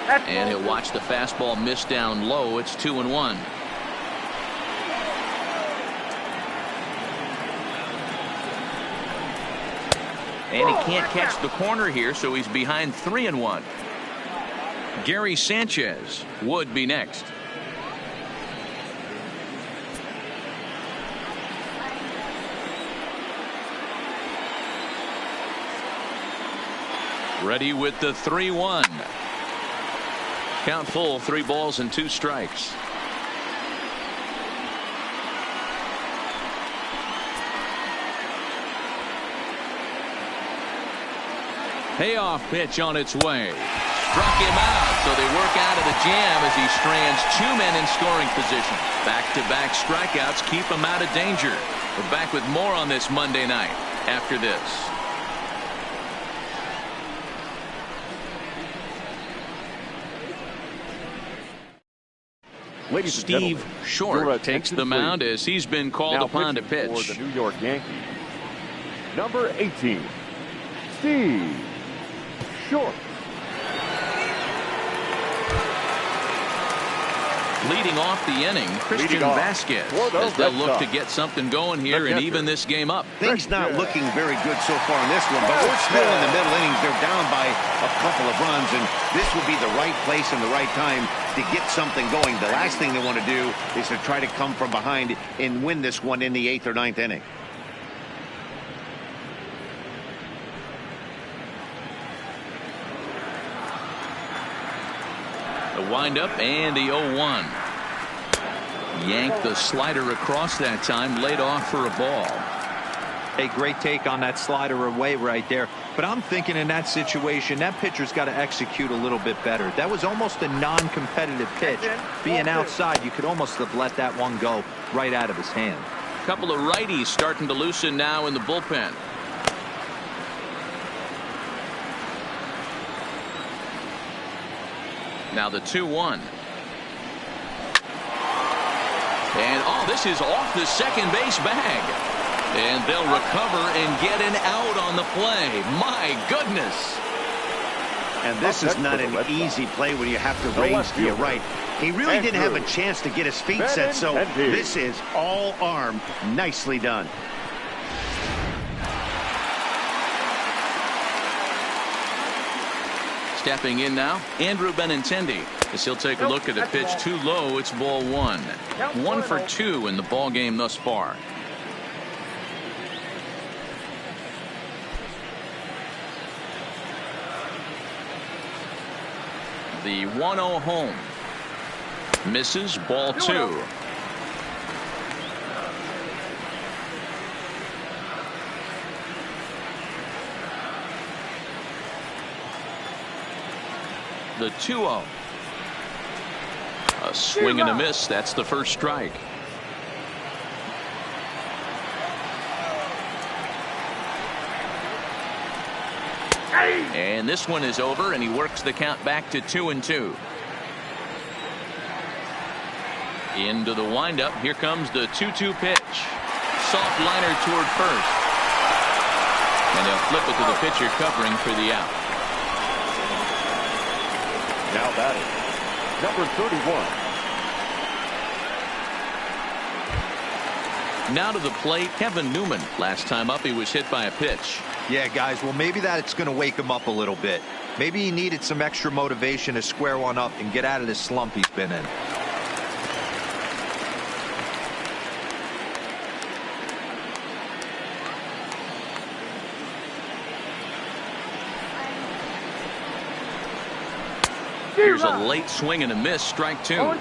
And he'll watch the fastball miss down low. It's 2-1. And he can't catch the corner here, so he's behind 3-1. Gary Sanchez would be next. Ready with the 3-1. Count full, 3 balls and 2 strikes. Payoff pitch on its way. Struck him out, so they work out of the jam as he strands 2 men in scoring position. Back-to-back strikeouts keep him out of danger. We're back with more on this Monday night after this. Ladies and Steve gentlemen, Short takes the mound as he's been called upon to pitch. For the New York Yankees, number 18, Steve Short. Leading off the inning, Christian Vasquez, as they'll look to get something going here and even this game up. Things not looking very good so far in this one, but we're still in the middle innings. They're down by a couple of runs, and this would be the right place and the right time to get something going. The last thing they want to do is to try to come from behind and win this one in the 8th or 9th inning. The windup and the 0-1. Yanked the slider across that time, laid off for a ball. A great take on that slider away right there. But I'm thinking in that situation, that pitcher's got to execute a little bit better. That was almost a non-competitive pitch. Being outside, you could almost have let that one go right out of his hand. A couple of righties starting to loosen now in the bullpen. Now the 2-1. And this is off the second base bag. And they'll recover and get an out on the play. My goodness. And this is not an easy play when you have to range to your right. He really didn't have a chance to get his feet set, so this is all arm. Nicely done. Stepping in now, Andrew Benintendi, as he'll take a look at the pitch too low. It's ball one. 1 for 2 in the ball game thus far. The 1-0 home. Misses, ball 2. The 2-0. A swing and a miss. That's the first strike. And this one is over, and he works the count back to 2-2. Into the windup. Here comes the 2-2 pitch. Soft liner toward first. And they'll flip it to the pitcher covering for the out. Now batting, number 31. Now to the plate, Kevin Newman. Last time up, he was hit by a pitch. Yeah, guys, well, maybe that's going to wake him up a little bit. Maybe he needed some extra motivation to square one up and get out of this slump he's been in. Here's a late swing and a miss, strike 2.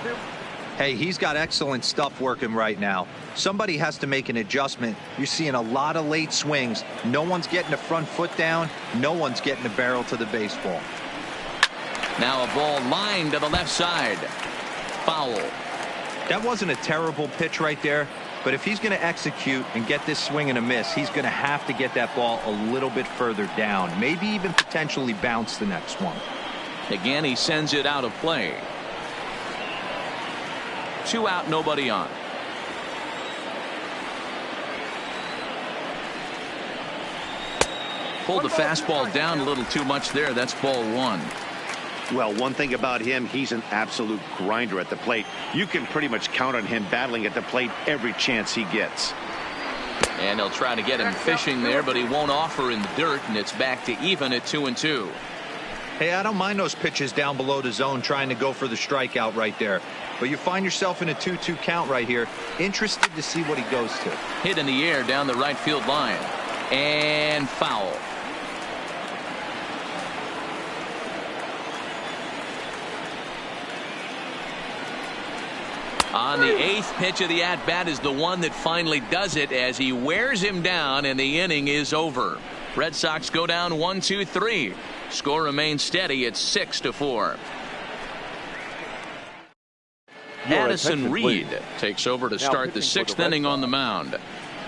Hey, he's got excellent stuff working right now. Somebody has to make an adjustment. You're seeing a lot of late swings. No one's getting the front foot down. No one's getting the barrel to the baseball. Now a ball lined to the left side. Foul. That wasn't a terrible pitch right there, but if he's going to execute and get this swing and a miss, he's going to have to get that ball a little bit further down, maybe even potentially bounce the next one. Again, he sends it out of play. 2 out, nobody on. Pulled the fastball down a little too much there. That's ball 1. Well, one thing about him, he's an absolute grinder at the plate. You can pretty much count on him battling at the plate every chance he gets. And they'll try to get him fishing there, but he won't offer in the dirt, and it's back to even at 2-2. Hey, I don't mind those pitches down below the zone trying to go for the strikeout right there. But you find yourself in a 2-2 count right here. Interested to see what he goes to. Hit in the air down the right field line. And foul. On the 8th pitch of the at-bat is the one that finally does it as he wears him down, and the inning is over. Red Sox go down 1-2-3. Score remains steady at 6-4. Addison Reed takes over to start the 6th inning on the mound.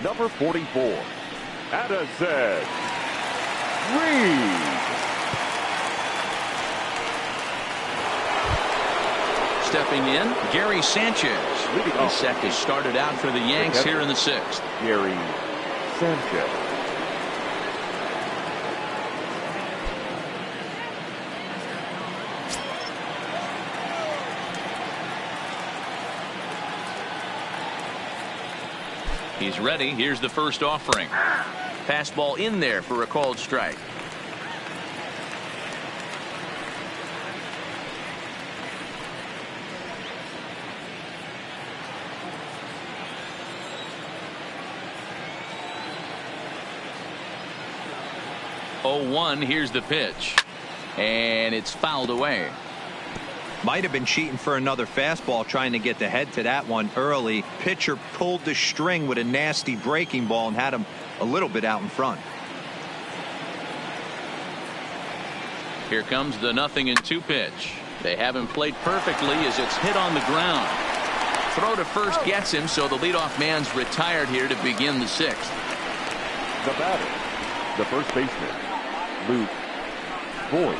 Number 44, Addison Reed. Stepping in, Gary Sanchez. He's set to start it out for the Yanks here in the 6th. Gary Sanchez. He's ready. Here's the first offering. Fastball in there for a called strike. Oh, 1. Here's the pitch. And it's fouled away. Might have been cheating for another fastball, trying to get the head to that one early. Pitcher pulled the string with a nasty breaking ball and had him a little bit out in front. Here comes the 0-2 pitch. They have him played perfectly as it's hit on the ground. Throw to first gets him, so the leadoff man's retired here to begin the 6th. The batter, the first baseman, Luke Voigt.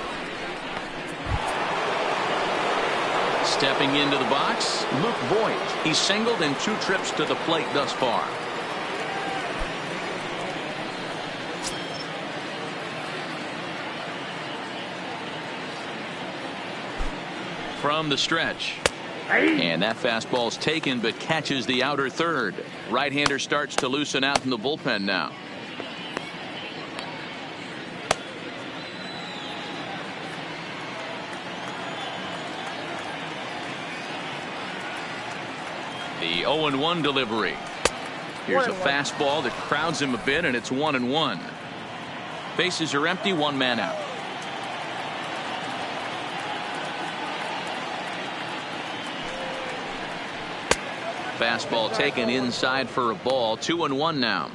Stepping into the box, Luke Voigt. He's singled in 2 trips to the plate thus far. From the stretch, And that fastball's taken but catches the outer third. Right-hander starts to loosen out in the bullpen now. The 0-1 delivery. Here's a fastball that crowds him a bit, and it's 1-1. Bases are empty, one man out. Fastball taken inside for a ball. 2-1 now.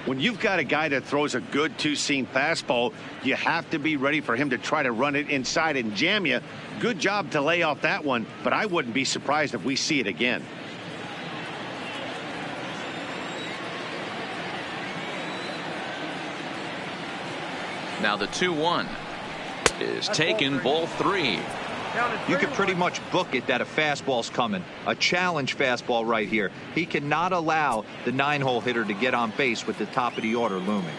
When you've got a guy that throws a good two-seam fastball, you have to be ready for him to try to run it inside and jam you. Good job to lay off that one, but I wouldn't be surprised if we see it again. Now the 2-1 is taken, ball 3. You could pretty much book it that a fastball's coming. A challenge fastball right here. He cannot allow the 9-hole hitter to get on base with the top of the order looming.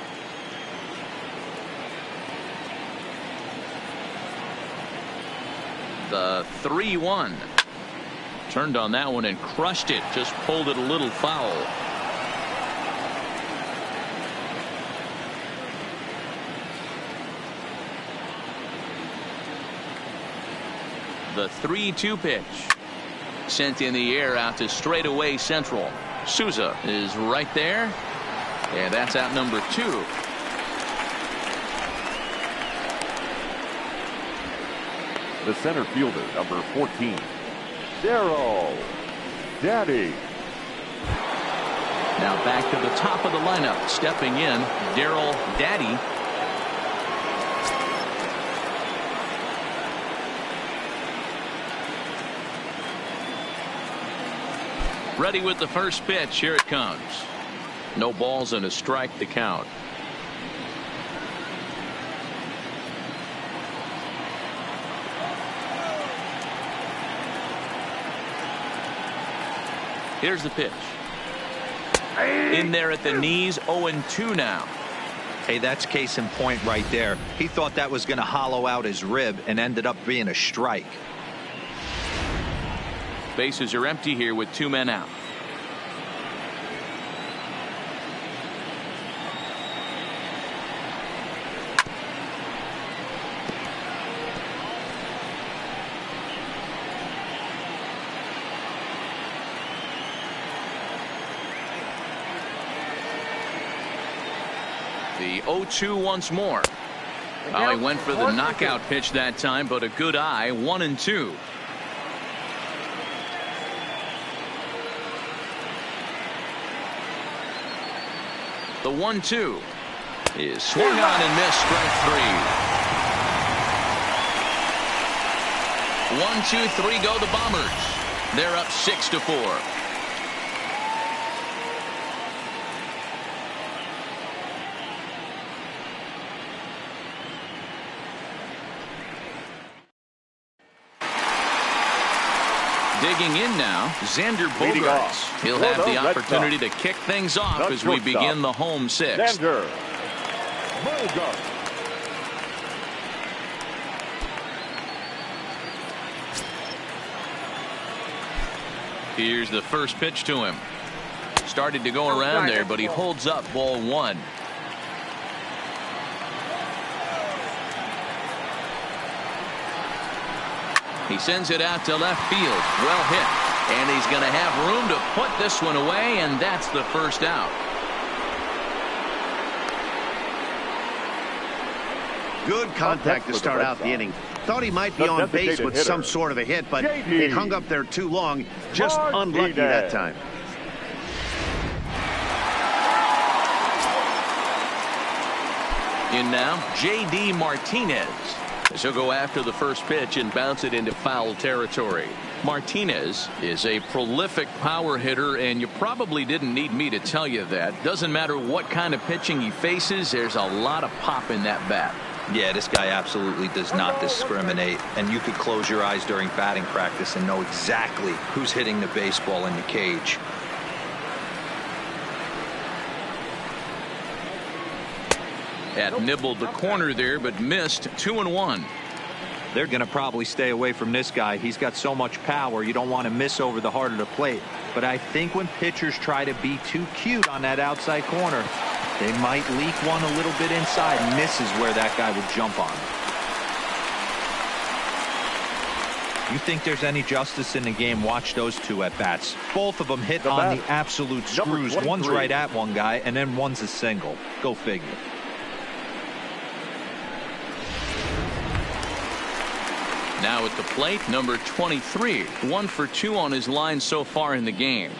The 3-1. Turned on that one and crushed it. Just pulled it a little foul. The 3-2 pitch. Sent in the air out to straightaway central. Souza is right there. And that's out number 2. The center fielder, number 14, Darryl Daddy. Now back to the top of the lineup. Stepping in, Darryl Daddy. Ready with the first pitch. Here it comes. No balls and a strike to count. Here's the pitch. In there at the knees. 0-2 now. Hey, that's case in point right there. He thought that was going to hollow out his rib and ended up being a strike. Bases are empty here with 2 men out. The 0-2 once more. He went for the knockout pitch that time, but a good eye. 1-2. The 1-2 is swung on and missed. Strike 3. 1, 2, 3 go the Bombers. They're up 6-4. Digging in now, Xander Bogaerts. He'll have the opportunity to kick things off as we begin the home 6th. Xander Bogaerts. Here's the first pitch to him. Started to go around there, but he holds up. Ball 1. He sends it out to left field. Well hit. And he's going to have room to put this one away, and that's the first out. Good contact to start out the inning. Thought he might be on base with some sort of a hit, but it hung up there too long. Just unlucky that time. In now, J.D. Martinez. He'll go after the first pitch and bounce it into foul territory. Martinez is a prolific power hitter, and you probably didn't need me to tell you that. Doesn't matter what kind of pitching he faces, there's a lot of pop in that bat. Yeah, this guy absolutely does not discriminate, and you could close your eyes during batting practice and know exactly who's hitting the baseball in the cage. Had nibbled the corner there, but missed. 2-1. They're going to probably stay away from this guy. He's got so much power. You don't want to miss over the heart of the plate. But I think when pitchers try to be too cute on that outside corner, they might leak one a little bit inside. Misses where that guy would jump on. You think there's any justice in the game? Watch those two at bats. Both of them hit on the absolute screws. One's right at one guy, and then one's a single. Go figure. Now at the plate, number 23. 1 for 2 on his line so far in the game.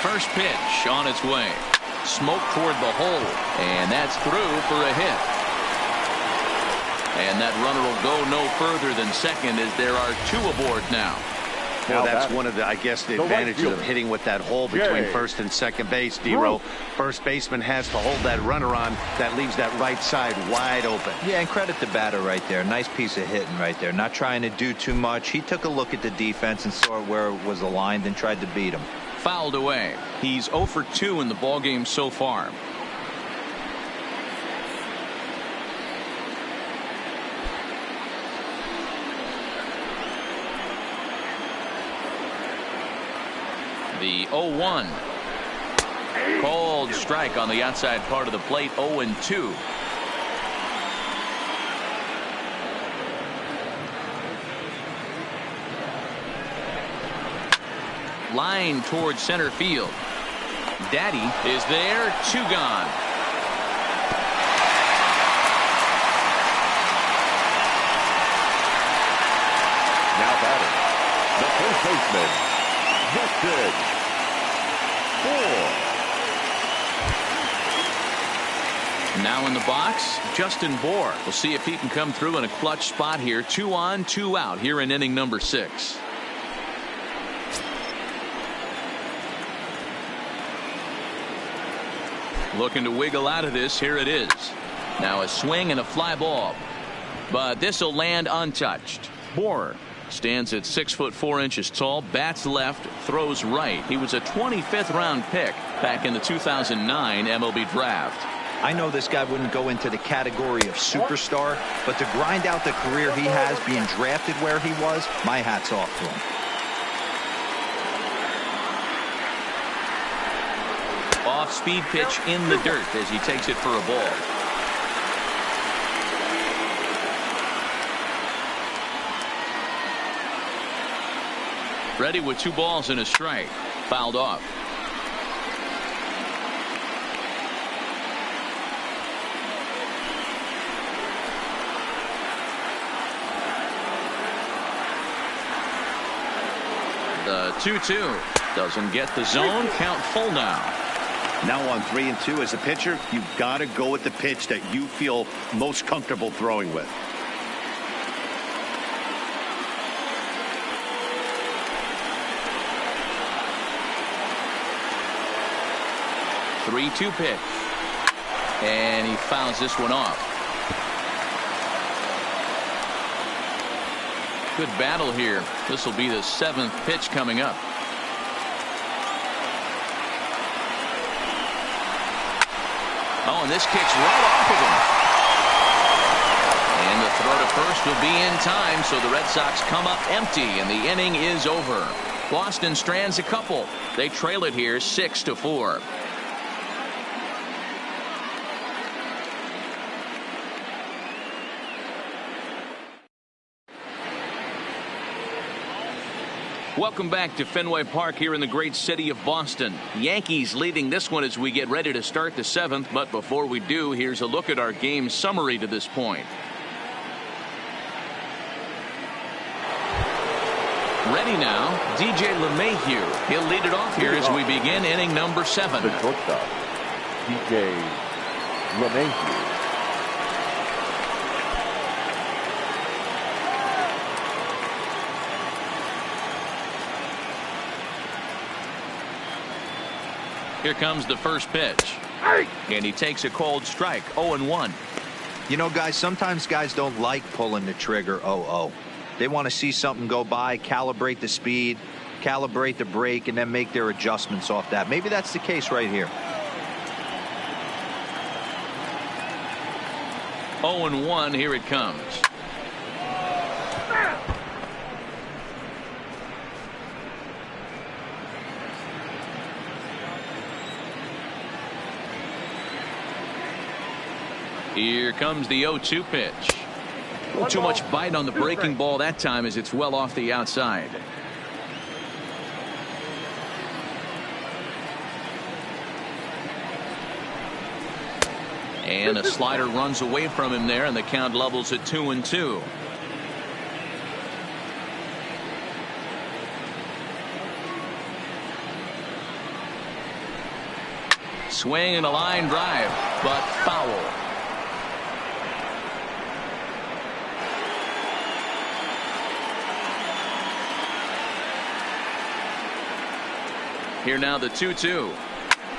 First pitch on its way. Smoke toward the hole, and that's through for a hit. And that runner will go no further than second as there are 2 aboard now. Well, that's one of the, I guess, the advantages of hitting with that hole between first and second base, D-Row. First baseman has to hold that runner on. That leaves that right side wide open. Yeah, and credit the batter right there. Nice piece of hitting right there. Not trying to do too much. He took a look at the defense and saw where it was aligned and tried to beat him. Fouled away. He's 0 for 2 in the ballgame so far. The 0-1. Called strike on the outside part of the plate. 0-2. Line towards center field. Daddy is there. 2 gone. Now batting, the first baseman, Justin Bour. Now in the box, Justin Bour. We'll see if he can come through in a clutch spot here. 2 on, 2 out here in inning number 6. Looking to wiggle out of this. Here it is. Now a swing and a fly ball. But this will land untouched. Bour stands at 6'4" tall, bats left, throws right. He was a 25th round pick back in the 2009 MLB draft. I know this guy wouldn't go into the category of superstar, but to grind out the career he has being drafted where he was, my hat's off to him. Off-speed pitch in the dirt as he takes it for a ball. Ready with 2 balls and a strike. Fouled off. The 2-2 doesn't get the zone. Count full now. Now on 3 and 2 as a pitcher, you've got to go with the pitch that you feel most comfortable throwing with. The 3-2 pitch. And he fouls this one off. Good battle here. This will be the 7th pitch coming up. Oh, and this kicks right off of him. And the throw to first will be in time, so the Red Sox come up empty, and the inning is over. Boston strands a couple. They trail it here 6-4. Welcome back to Fenway Park here in the great city of Boston. Yankees leading this one as we get ready to start the 7th. But before we do, here's a look at our game summary to this point. Ready now, Dh LeMahieu. He'll lead it off here as we begin inning number 7. The shortstop, Dh LeMahieu. Here comes the first pitch. And he takes a cold strike. 0-1. You know, guys, sometimes guys don't like pulling the trigger 0-0. They want to see something go by, calibrate the speed, calibrate the brake, and then make their adjustments off that. Maybe that's the case right here. 0-1, here it comes. Here comes the 0-2 pitch. Too much bite on the breaking ball that time as it's well off the outside. And a slider runs away from him there, and the count levels at 2-2. Swing and a line drive, but foul. Here now the 2-2.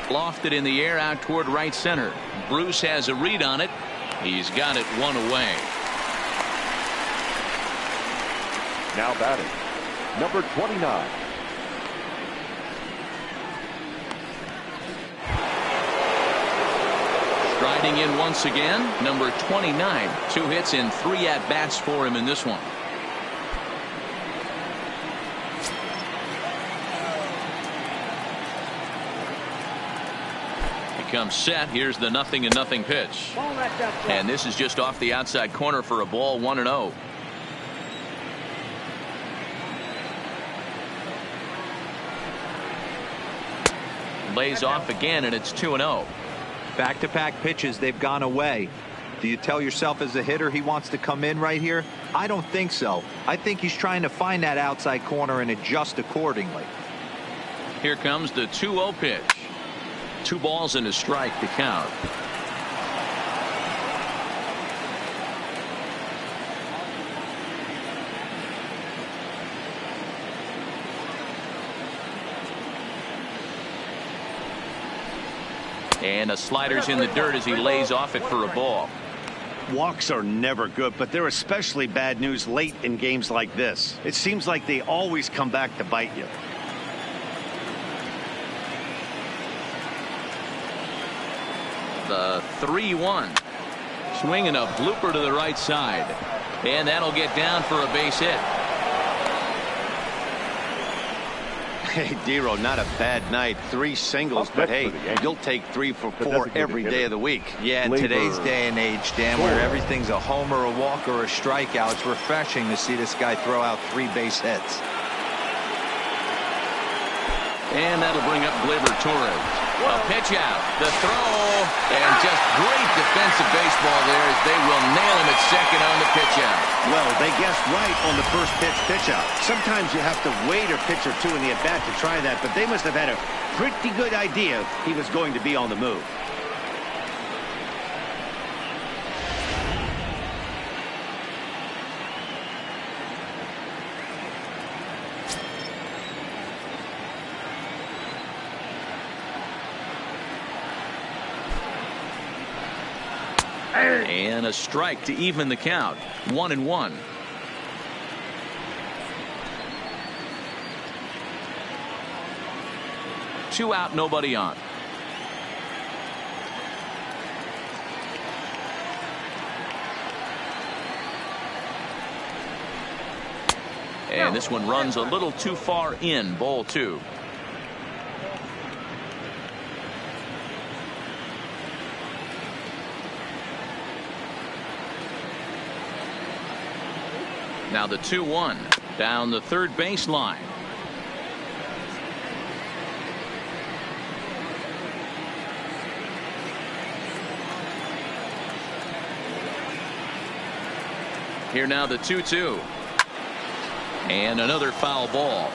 Lofted in the air out toward right center. Bruce has a read on it. He's got it one away. Now batting, number 29. Striding in once again, number 29. 2 hits and 3 at-bats for him in this one. Comes set. Here's the 0-0 pitch, and this is just off the outside corner for a ball. 1-0. Lays off again, and it's 2-0. Back-to-back pitches, they've gone away. Do you tell yourself as a hitter he wants to come in right here? I don't think so. I think he's trying to find that outside corner and adjust accordingly. Here comes the 2-0 pitch. 2 balls and a strike to count. And a slider's in the dirt as he lays off it for a ball. Walks are never good, but they're especially bad news late in games like this. It seems like they always come back to bite you. The 3-1. Swinging a blooper to the right side, and that'll get down for a base hit. Hey, Dero, not a bad night. 3 singles, but hey, you'll take 3 for 4 every day of the week. Yeah, in today's day and age, Dan, where everything's a homer, a walk, or a strikeout, it's refreshing to see this guy throw out 3 base hits. And that'll bring up Red Torres. A pitch out, the throw, and just great defensive baseball there as they will nail him at second on the pitch out. Well, they guessed right on the first pitch out. Sometimes you have to wait a pitch or two in the at-bat to try that, but they must have had a pretty good idea he was going to be on the move. And a strike to even the count. 1-1. Two out, nobody on. And this one runs a little too far in. Ball 2. Now the 2-1 down the third baseline. Here now the 2-2. And another foul ball.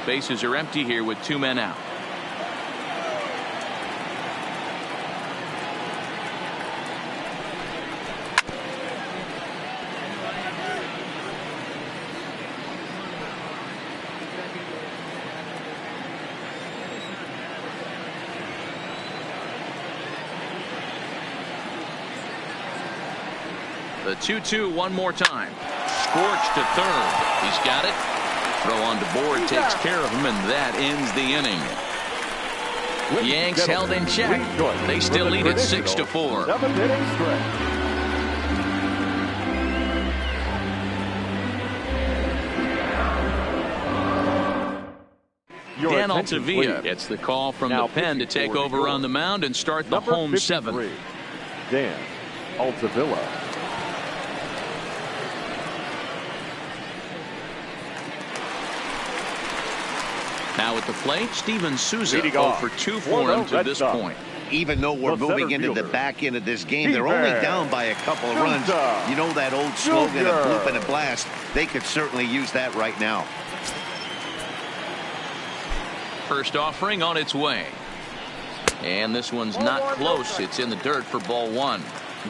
Bases are empty here with 2 men out. The 2-2 one more time. Scorched to third. He's got it. Throw on to board takes care of him, and that ends the inning. Yanks held in check. They still lead it 6-4. 7-inning stretch. Dan Altavilla gets the call from the pen to take over on the mound and start the home 7. Dan Altavilla. Now at the plate, Steven Souza 0 for 2 for him to this point. Even though we're moving into the back end of this game, they're only down by a couple of runs. You know that old slogan, a bloop and a blast. They could certainly use that right now. First offering on its way. And this one's not close. It's in the dirt for ball 1.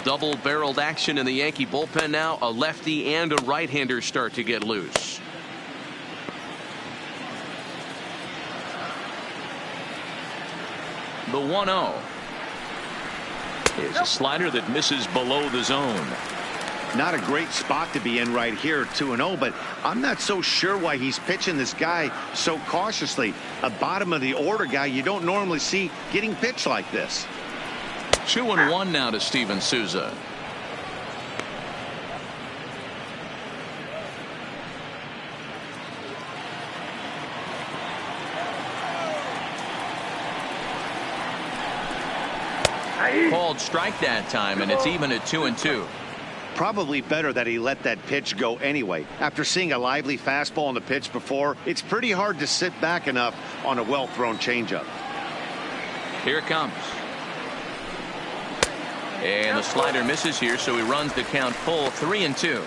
Double-barreled action in the Yankee bullpen now. A lefty and a right-hander start to get loose. The 1-0 is a slider that misses below the zone. Not a great spot to be in right here, 2-0, but I'm not so sure why he's pitching this guy so cautiously. A bottom of the order guy you don't normally see getting pitched like this. 2-1 now to Steven Souza. Called strike that time, and it's even at 2-2. Probably better that he let that pitch go anyway. After seeing a lively fastball on the pitch before, it's pretty hard to sit back enough on a well-thrown changeup. Here it comes. And the slider misses here, so he runs the count full 3-2.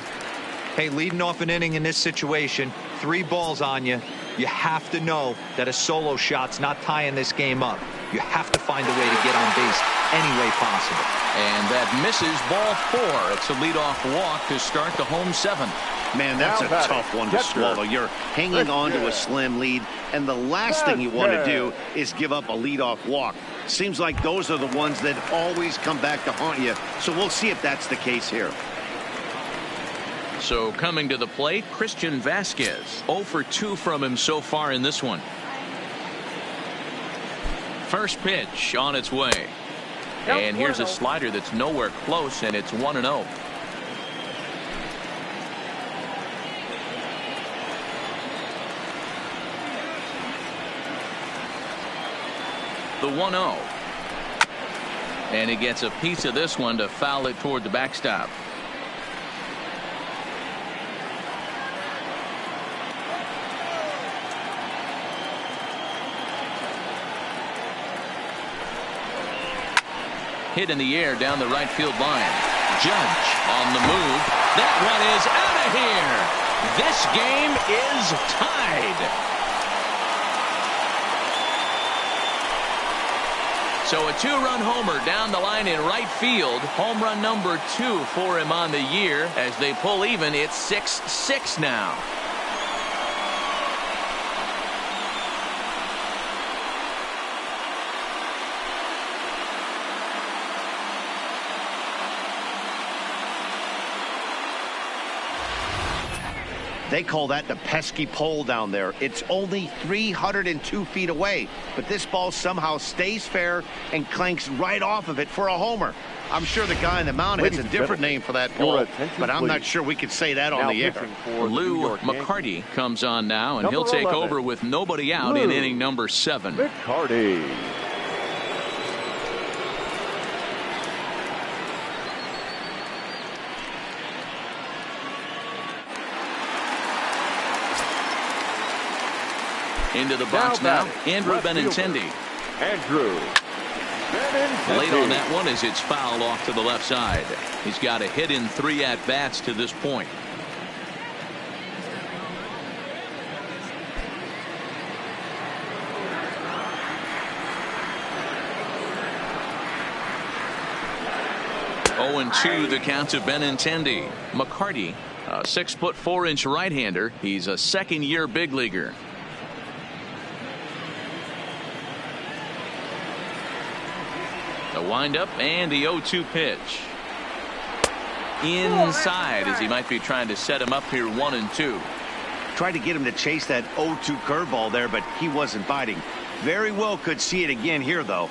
Hey, leading off an inning in this situation, 3 balls on you. You have to know that a solo shot's not tying this game up. You have to find a way to get on base any way possible. And that misses ball 4. It's a leadoff walk to start the home 7. Man, that's a tough one to swallow. You're hanging on to a slim lead, and the last thing you want to do is give up a leadoff walk. Seems like those are the ones that always come back to haunt you. So we'll see if that's the case here. So coming to the plate, Christian Vasquez. 0 for 2 from him so far in this one. First pitch on its way. And here's a slider that's nowhere close, and it's 1-0. The 1-0. And he gets a piece of this one to foul it toward the backstop. Hit in the air down the right field line. Judge on the move. That one is out of here. This game is tied. So a 2-run homer down the line in right field. Home run number 2 for him on the year. As they pull even, it's 6-6 now. They call that the pesky pole down there. It's only 302 feet away, but this ball somehow stays fair and clanks right off of it for a homer. I'm sure the guy in the mound has a different name for that ball, but I'm not sure we could say that on the air. Lou McCarty comes on now, and he'll take over with nobody out in inning number 7. McCarty. Into the box now, Andrew Benintendi. Late on that one as it's fouled off to the left side. He's got a hit in 3 at-bats to this point. Oh, 2 the count to Benintendi. McCarty, a 6'4" right-hander. He's a second-year big leaguer. The windup and the 0-2 pitch. inside as he might be trying to set him up here 1-2. Tried to get him to chase that 0-2 curveball there, but he wasn't biting. Very well could see it again here, though.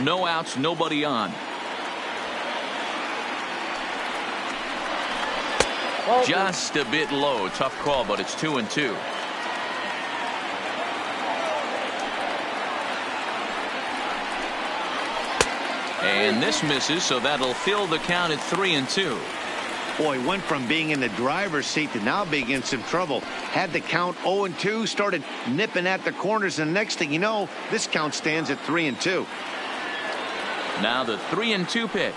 No outs, nobody on. Just a bit low. Tough call, but it's 2-2. And this misses, so that'll fill the count at 3-2. Boy, went from being in the driver's seat to now being in some trouble. Had the count 0-2, started nipping at the corners, and the next thing you know, this count stands at 3-2. Now the 3-2 pitch.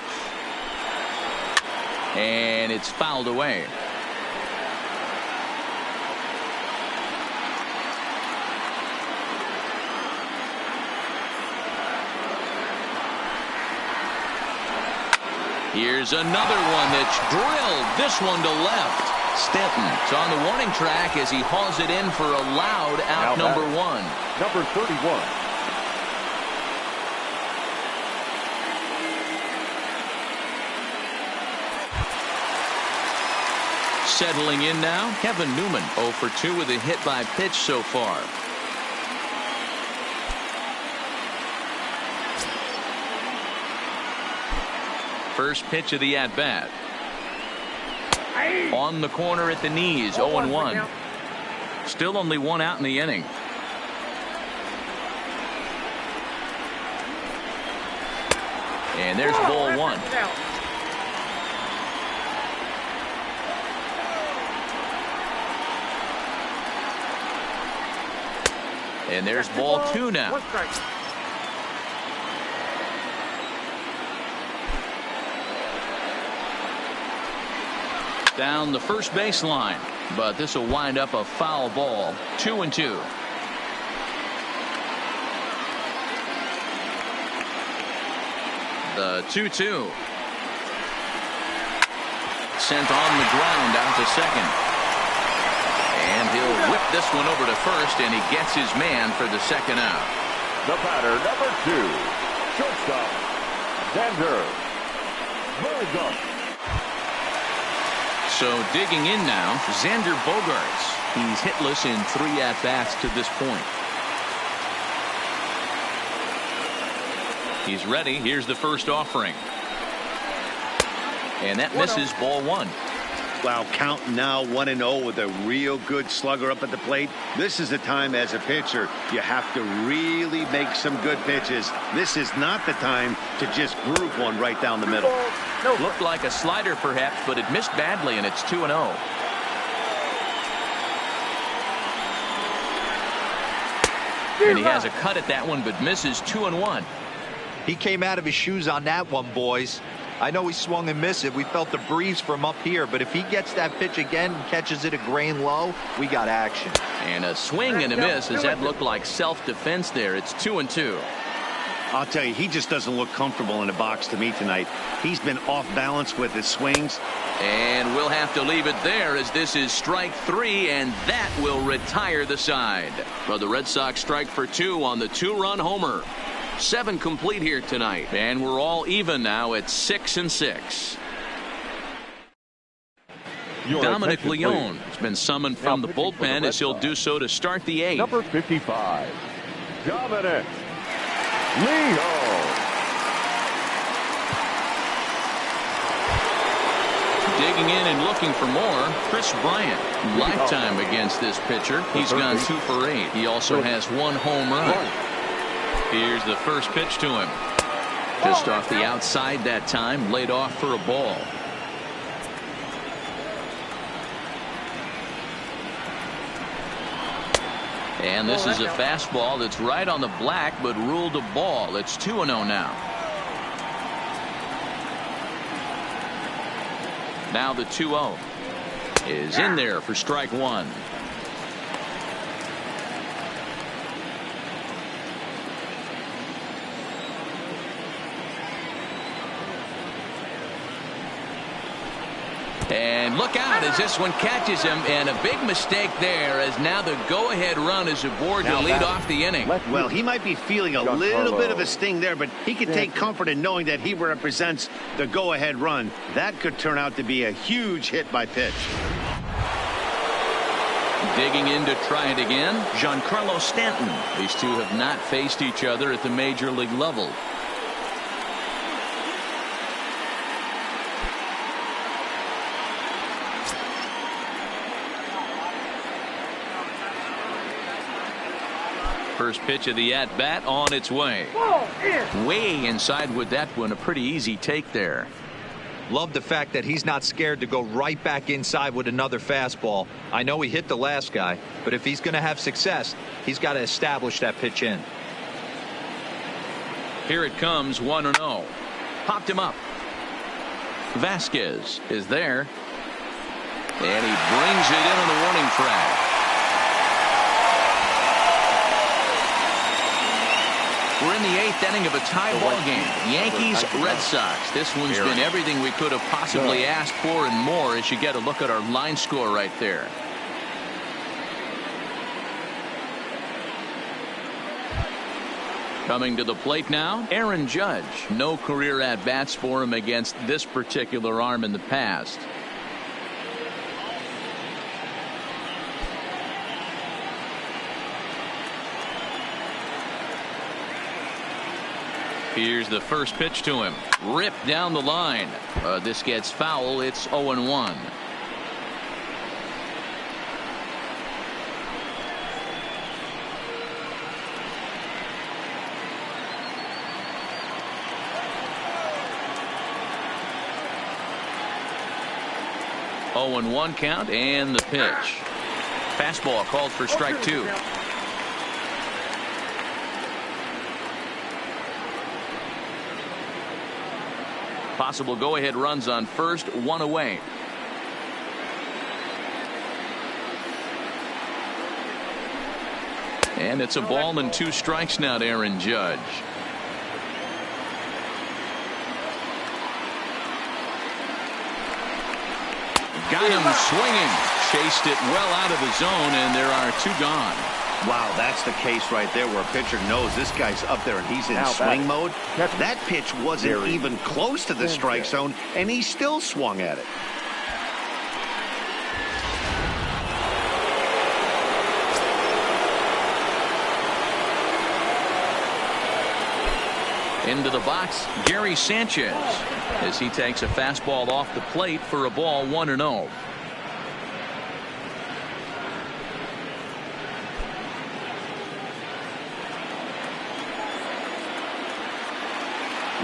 And it's fouled away. Here's another one that's drilled. This one to left. Stanton's on the warning track as he hauls it in for a loud out number 1. Number 31. Settling in now, Kevin Newman 0 for 2 with a hit by pitch so far. First pitch of the at-bat. On the corner at the knees, 0-1. Still only 1 out in the inning. And there's ball 1. And there's ball 2 now. Down the first baseline, but this will wind up a foul ball. 2-2. The 2-2. Sent on the ground out to second. And he'll whip this one over to first, and he gets his man for the second out. The batter, number 2, shortstop, Xander. So digging in now, Xander Bogaerts. He's hitless in 3 at-bats to this point. He's ready. Here's the first offering. And that misses, ball 1. Wow, count now 1-0 with a real good slugger up at the plate. This is the time as a pitcher you have to really make some good pitches. This is not the time to just groove one right down the middle. Looked like a slider perhaps, but it missed badly, and it's 2-0. And he has a cut at that one, but misses. 2-1. He came out of his shoes on that one, boys. I know he swung and missed it. We felt the breeze from up here, but if he gets that pitch again and catches it a grain low, we got action. And a swing and a miss, as that looked like self-defense there. It's 2-2. I'll tell you, he just doesn't look comfortable in the box to me tonight. He's been off balance with his swings. And we'll have to leave it there, as this is strike 3, and that will retire the side. But the Red Sox strike for 2 on the 2-run homer. 7 complete here tonight, and we're all even now at 6-6. Dominic Leone has been summoned from the bullpen, as he'll do so to start the 8th. Number 55, Dominic Leone. Digging in and looking for more, Chris Bryant. Lifetime against this pitcher. He's gone 2 for 8. He also has 1 home run. Here's the first pitch to him. Just off the outside that time, laid off for a ball. And this is a fastball that's right on the black, but ruled a ball. It's 2-0 now. Now the 2-0 is in there for strike 1. And look out as this one catches him, and a big mistake there, as now the go-ahead run is aboard to lead off the inning. Well, he might be feeling a little bit of a sting there, but he can take comfort in knowing that he represents the go-ahead run. That could turn out to be a huge hit by pitch. Digging in to try it again, Giancarlo Stanton. These two have not faced each other at the major league level. First pitch of the at-bat on its way. Way inside with that one. A pretty easy take there. Love the fact that he's not scared to go right back inside with another fastball. I know he hit the last guy, but if he's going to have success, he's got to establish that pitch in. Here it comes, 1-0. Popped him up. Vasquez is there. And he brings it in on the warning track. We're in the 8th inning of a tie ball game. Yankees, Red Sox. This one's been everything we could have possibly asked for and more, as you get a look at our line score right there. Coming to the plate now, Aaron Judge. No career at-bats for him against this particular arm in the past. Here's the first pitch to him. Ripped down the line. This gets foul. It's 0-1. Oh, 1 count, and the pitch. Fastball called for strike 2. Possible go-ahead runs on first, 1 away. And it's a ball and 2 strikes now to Aaron Judge. Got him swinging. Chased it well out of the zone, and there are 2 gone. Wow, that's the case right there, where a pitcher knows this guy's up there and he's in swing mode. That pitch wasn't even close to the strike zone, and he still swung at it. Into the box, Gary Sanchez, as he takes a fastball off the plate for a ball, 1-0.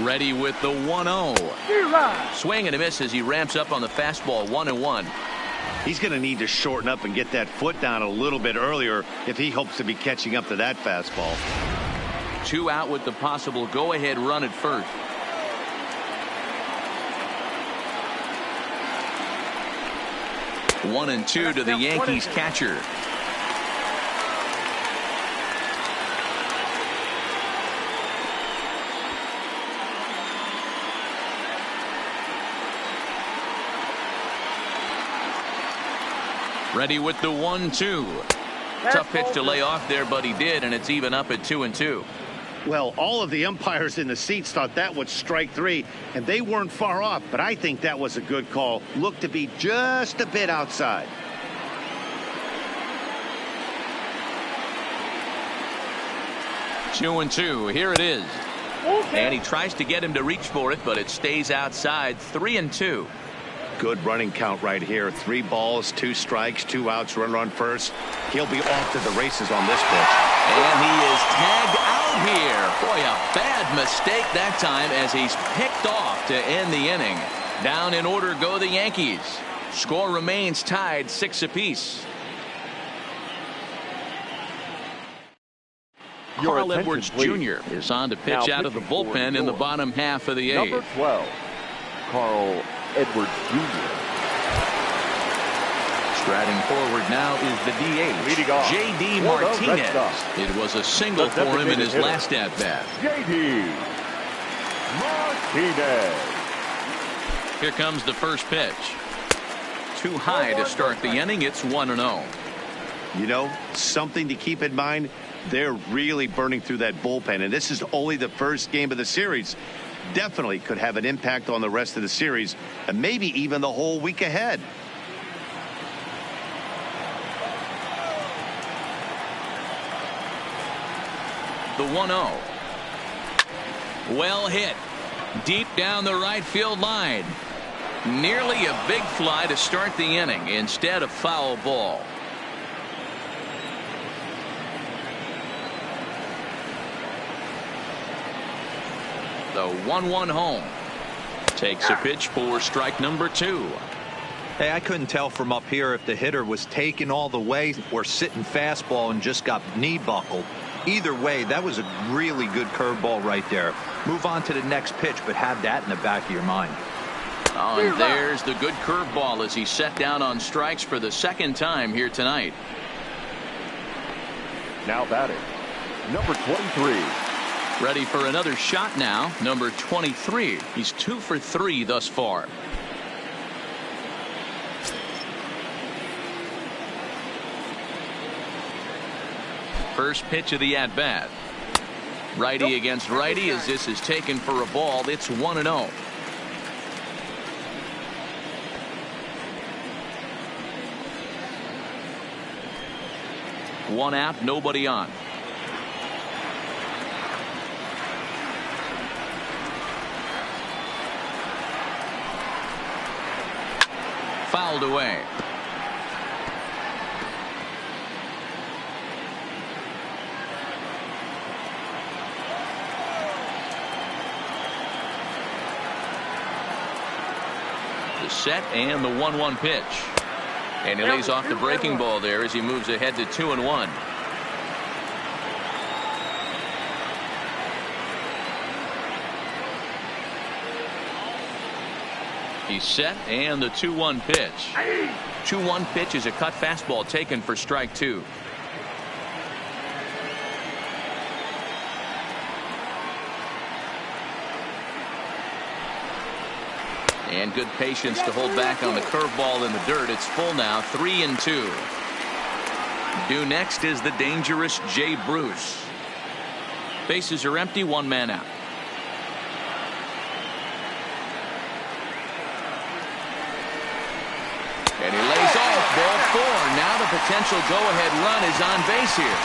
Ready with the 1-0. Swing and a miss as he ramps up on the fastball, 1-1. He's going to need to shorten up and get that foot down a little bit earlier if he hopes to be catching up to that fastball. 2 out with the possible go-ahead run at first. One and 2 to the Yankees catcher. Ready with the 1-2. Tough pitch to lay off there, but he did, and it's even up at 2-2. Well, all of the umpires in the seats thought that was strike 3, and they weren't far off, but I think that was a good call. Looked to be just a bit outside. Two and 2. Here it is. And he tries to get him to reach for it, but it stays outside. 3-2. Good running count right here. 3 balls, 2 strikes, 2 outs, runner on first. He'll be off to the races on this pitch. And he is tagged out here. Boy, a bad mistake that time as he's picked off to end the inning. Down in order go the Yankees. Score remains tied 6 apiece. Carl Edwards Jr. is on to pitch out of the bullpen in the bottom half of the 8th. Number 12, Carl Edwards Jr. Striding forward now is the DH, J.D. Martinez. It was a single for him in his last at-bat. J.D. Martinez. Here comes the first pitch. too high to start the inning. It's 1-0. You know, something to keep in mind, they're really burning through that bullpen, and this is only the first game of the series. Definitely could have an impact on the rest of the series and maybe even the whole week ahead. The 1-0. Well hit. Deep down the right field line. Nearly a big fly to start the inning. Instead, a foul ball. The 1-1 home. Takes a pitch for strike number 2. Hey, I couldn't tell from up here if the hitter was taking all the way or sitting fastball and just got knee buckled. Either way, that was a really good curveball right there. Move on to the next pitch, but have that in the back of your mind. Oh, and there's the good curveball as he's set down on strikes for the second time here tonight. Now batting, number 23. Ready for another shot now. Number 23. He's 2 for 3 thus far. First pitch of the at-bat. Righty against righty as this is taken for a ball. It's 1-0. One out, nobody on. Fouled away. The set and the 1-1 pitch. And he lays off the breaking ball there as he moves ahead to 2-1. He's set and the 2-1 pitch. 2-1 pitch is a cut fastball taken for strike 2. And good patience to hold back on the curveball in the dirt. It's full now, 3-2. Due next is the dangerous Jay Bruce. Bases are empty, 1 man out. And he lays off ball 4. Now the potential go-ahead run is on base here.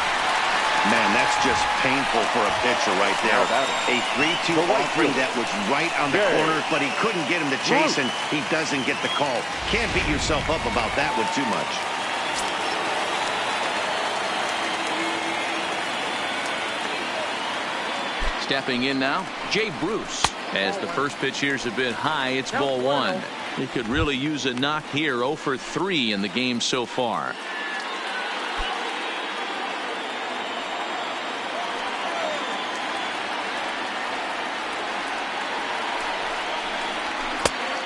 Man, that's just painful for a pitcher right there. A 3-2 offering that was right on the corner, but he couldn't get him to chase, and he doesn't get the call. Can't beat yourself up about that one too much. Stepping in now, Jay Bruce. As the first pitch here's a bit high, it's ball 1. He could really use a knock here. 0 for 3 in the game so far.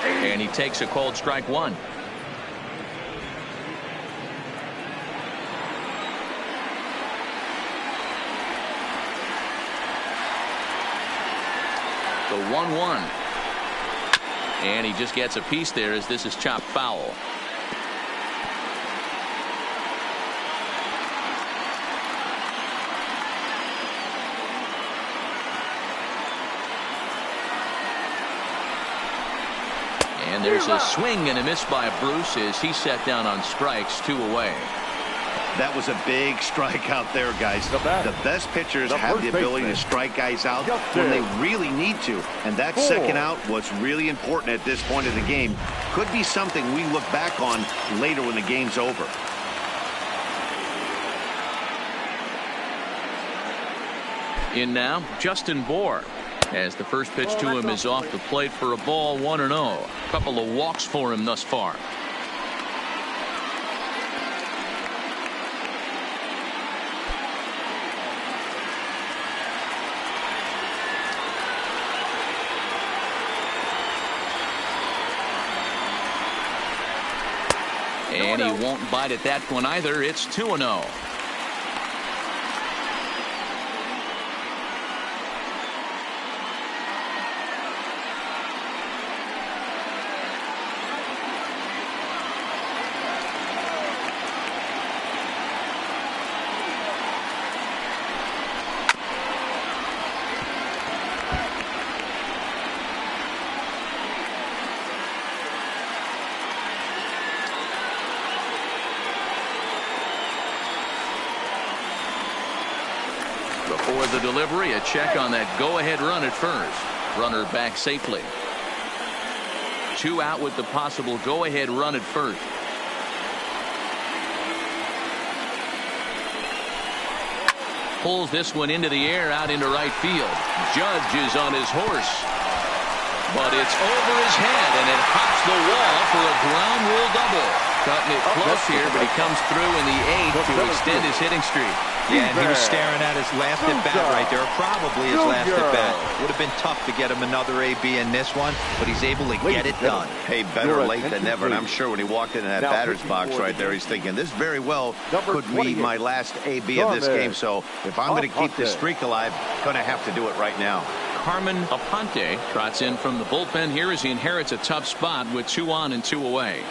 And he takes a called strike 1. The 1-1. And he just gets a piece there as this is chopped foul. And there's a swing and a miss by Bruce as he set down on strikes, 2 away. That was a big strikeout there, guys. The best pitchers have the ability to strike guys out when they really need to. And that second out was really important at this point of the game. Could be something we look back on later when the game's over. In now, Justin Bour. As the first pitch to him is off the plate for a ball, 1-0. A couple of walks for him thus far. And he won't bite at that one either. It's 2-0. For the delivery, a check on that go-ahead run at first. Runner back safely. 2 out with the possible go-ahead run at first. Pulls this one into the air out into right field. Judge is on his horse. But it's over his head, and it hops the wall for a ground rule double. Cutting it close here, but he comes through in the 8th to extend his hitting streak. Yeah, and he was staring at his last at-bat right there, probably his last at-bat. Would have been tough to get him another AB in this one, but he's able to get it done. Hey, better late than never, and I'm sure when he walked into that batter's box right there, he's thinking, this very well could be my last AB of this game, so if I'm going to keep this streak alive, going to have to do it right now. Carmen Aponte trots in from the bullpen here as he inherits a tough spot with 2 on and 2 away.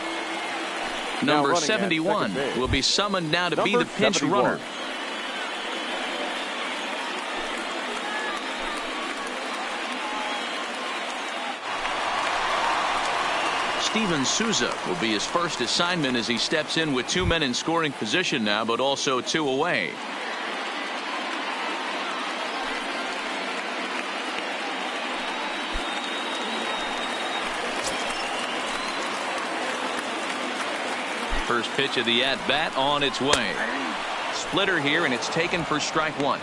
Number 71 will be summoned now to be the pinch runner. Steven Souza will be his first assignment as he steps in with 2 men in scoring position now, but also 2 away. First pitch of the at-bat on its way. Splitter here, and it's taken for strike 1.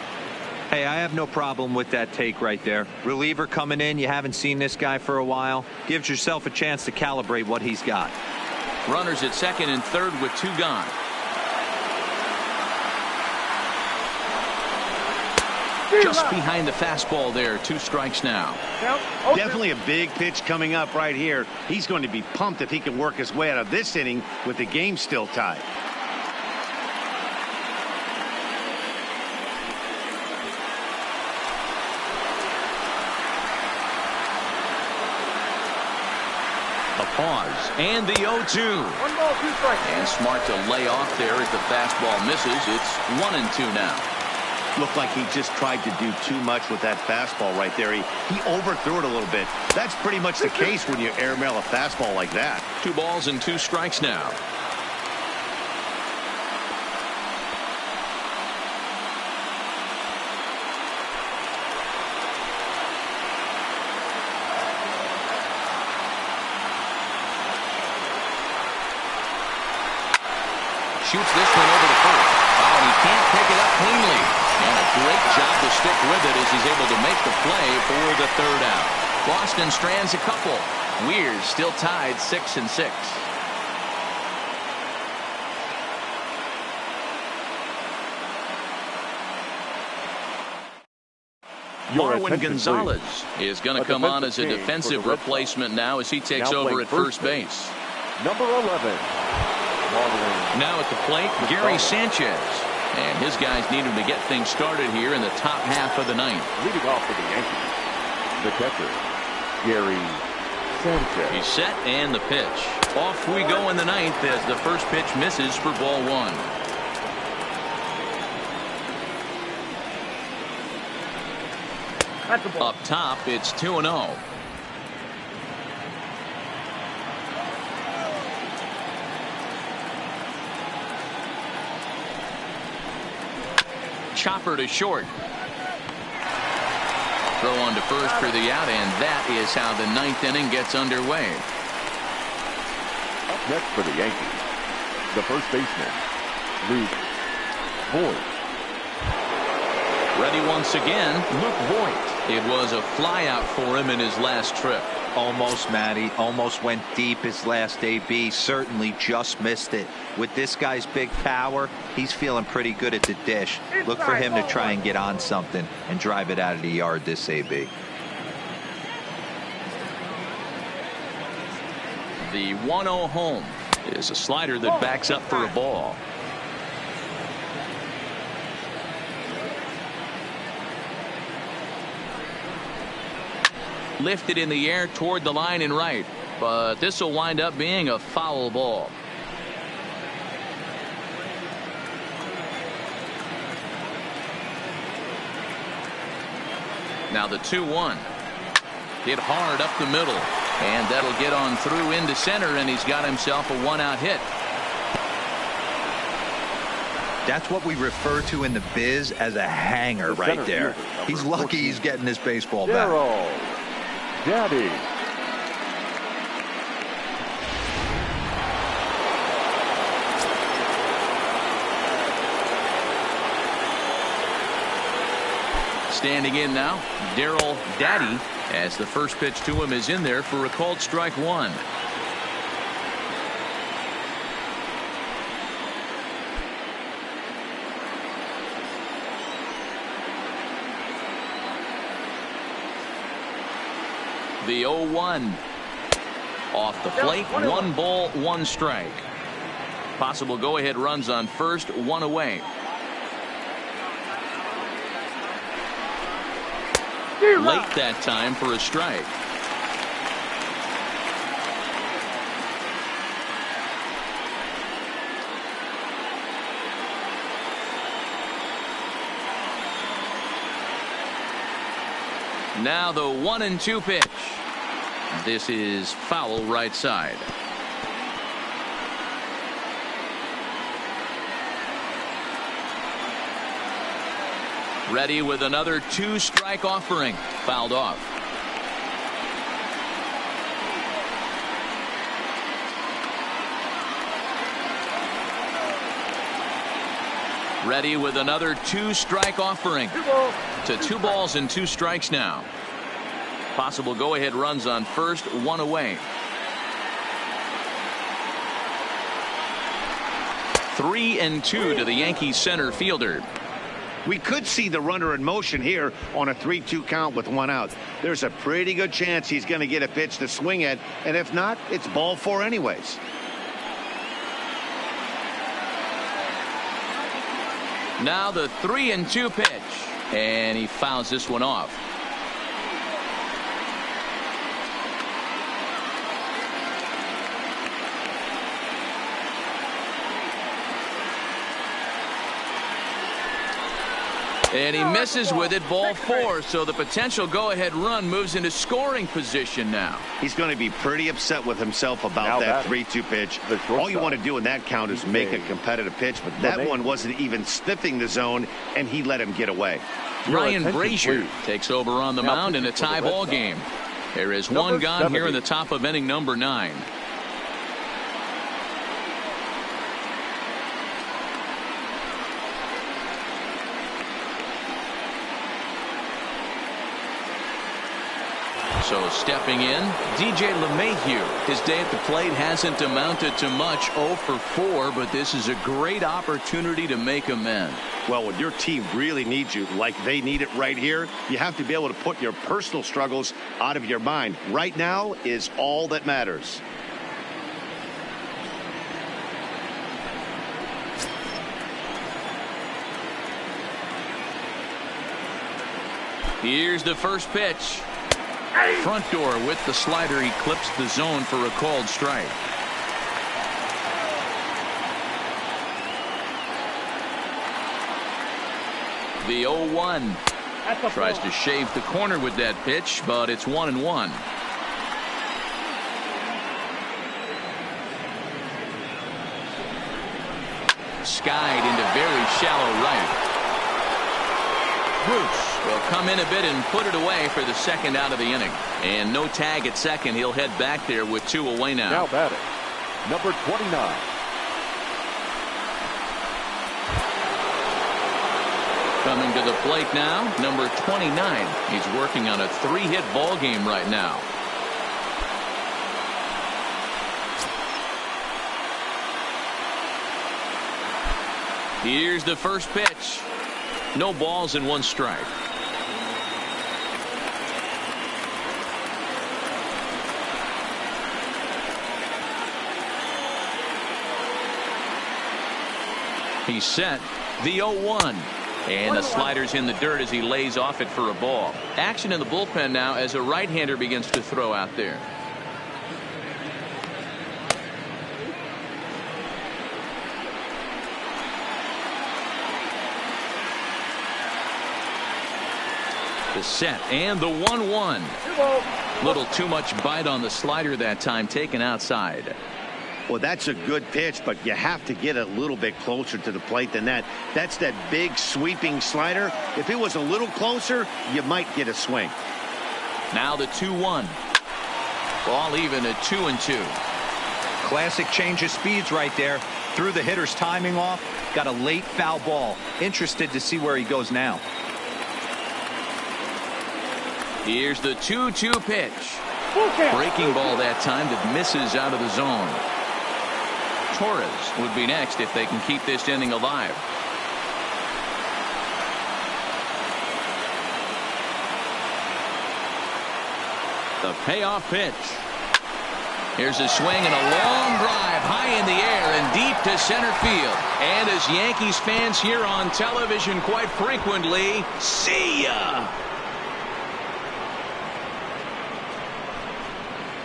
Hey, I have no problem with that take right there. Reliever coming in. You haven't seen this guy for a while. Gives yourself a chance to calibrate what he's got. Runners at second and third with 2 gone. Just behind the fastball there. 2 strikes now. Definitely a big pitch coming up right here. He's going to be pumped if he can work his way out of this inning with the game still tied. A pause and the 0-2. 1 ball, 2 strikes. And smart to lay off there as the fastball misses. It's 1-2 now. Looked like he just tried to do too much with that fastball right there. He overthrew it a little bit. That's pretty much the case when you airmail a fastball like that. 2 balls and 2 strikes now. Shoots this one over to first. Oh, and he can't pick it up cleanly. And a great job to stick with it as he's able to make the play for the 3rd out. Boston strands a couple. Weir's still tied 6-6. Marwin Gonzalez is going to come on as a defensive replacement now as he takes over at first base. Number 11. Now at the plate, Gary Sanchez. And his guys need him to get things started here in the top half of the 9th. Leading off for the Yankees, the catcher, Gary Sanchez. He's set and the pitch. Off we go in the 9th as the first pitch misses for ball 1. Up top, it's 2-0. Chopper to short. Throw on to first for the out, and that is how the 9th inning gets underway. Up next for the Yankees, the first baseman, Luke Voigt. Ready once again, Luke Voigt. It was a flyout for him in his last trip. Almost, Matty. Almost went deep his last AB. Certainly just missed it. With this guy's big power, he's feeling pretty good at the dish. Look for him to try and get on something and drive it out of the yard this AB. The 1-0 home is a slider that backs up for a ball. Lifted in the air toward the line and right, but this will wind up being a foul ball. Now the 2-1. Hit hard up the middle, and that'll get on through into center, and he's got himself a 1-out hit. That's what we refer to in the biz as a hanger right there. He's lucky he's getting this baseball back. Daddy. Standing in now, Daryl Daddy, as the first pitch to him is in there for a called strike one. The 0-1 off the plate. 1 ball, 1 strike. Possible go-ahead runs on first, 1 away. Late that time for a strike. Now the 1-2 pitch. This is foul right side. Ready with another 2-strike offering. Fouled off. Ready with another 2-strike offering. To 2 balls and 2 strikes now. Possible go-ahead runs on first, 1 away. 3-2 to the Yankees center fielder. We could see the runner in motion here on a 3-2 count with 1 out. There's a pretty good chance he's going to get a pitch to swing at, and if not, it's ball 4 anyways. Now the 3-2 pitch, and he fouls this one off. And he misses with it, ball 4. So the potential go-ahead run moves into scoring position now. He's going to be pretty upset with himself about that 3-2 pitch. All you want to do in that count is make a competitive pitch, but that one wasn't even sniffing the zone, and he let him get away. Ryan Brazier takes over on the mound in a tie ball game. There is 1 gone here in the top of inning number 9. So stepping in, Dh LeMahieu. His day at the plate hasn't amounted to much, 0 for 4, but this is a great opportunity to make amends. Well, when your team really needs you, like they need it right here, you have to be able to put your personal struggles out of your mind. Right now is all that matters. Here's the first pitch. Front door with the slider. He clips the zone for a called strike. The 0-1. Tries to shave the corner with that pitch, but it's 1-1. Skied into very shallow right. Bruce will come in a bit and put it away for the second out of the inning. And no tag at second. He'll head back there with 2 away now. Now batting, number 29. Coming to the plate now, number 29. He's working on a 3-hit ball game right now. Here's the first pitch. No balls and 1 strike. He's set. The 0-1. And the slider's in the dirt as he lays off it for a ball. Action in the bullpen now as a right-hander begins to throw out there. The set and the 1-1. Little too much bite on the slider that time, taken outside. Well, that's a good pitch, but you have to get a little bit closer to the plate than that. That's that big sweeping slider. If it was a little closer, you might get a swing. Now the 2-1. Ball even at 2-2. Classic change of speeds right there. Threw the hitter's timing off. Got a late foul ball. Interested to see where he goes now. Here's the 2-2 pitch. Breaking ball that time that misses out of the zone. Torres would be next if they can keep this inning alive. The payoff pitch. Here's a swing and a long drive high in the air and deep to center field. And as Yankees fans hear on television quite frequently, see ya.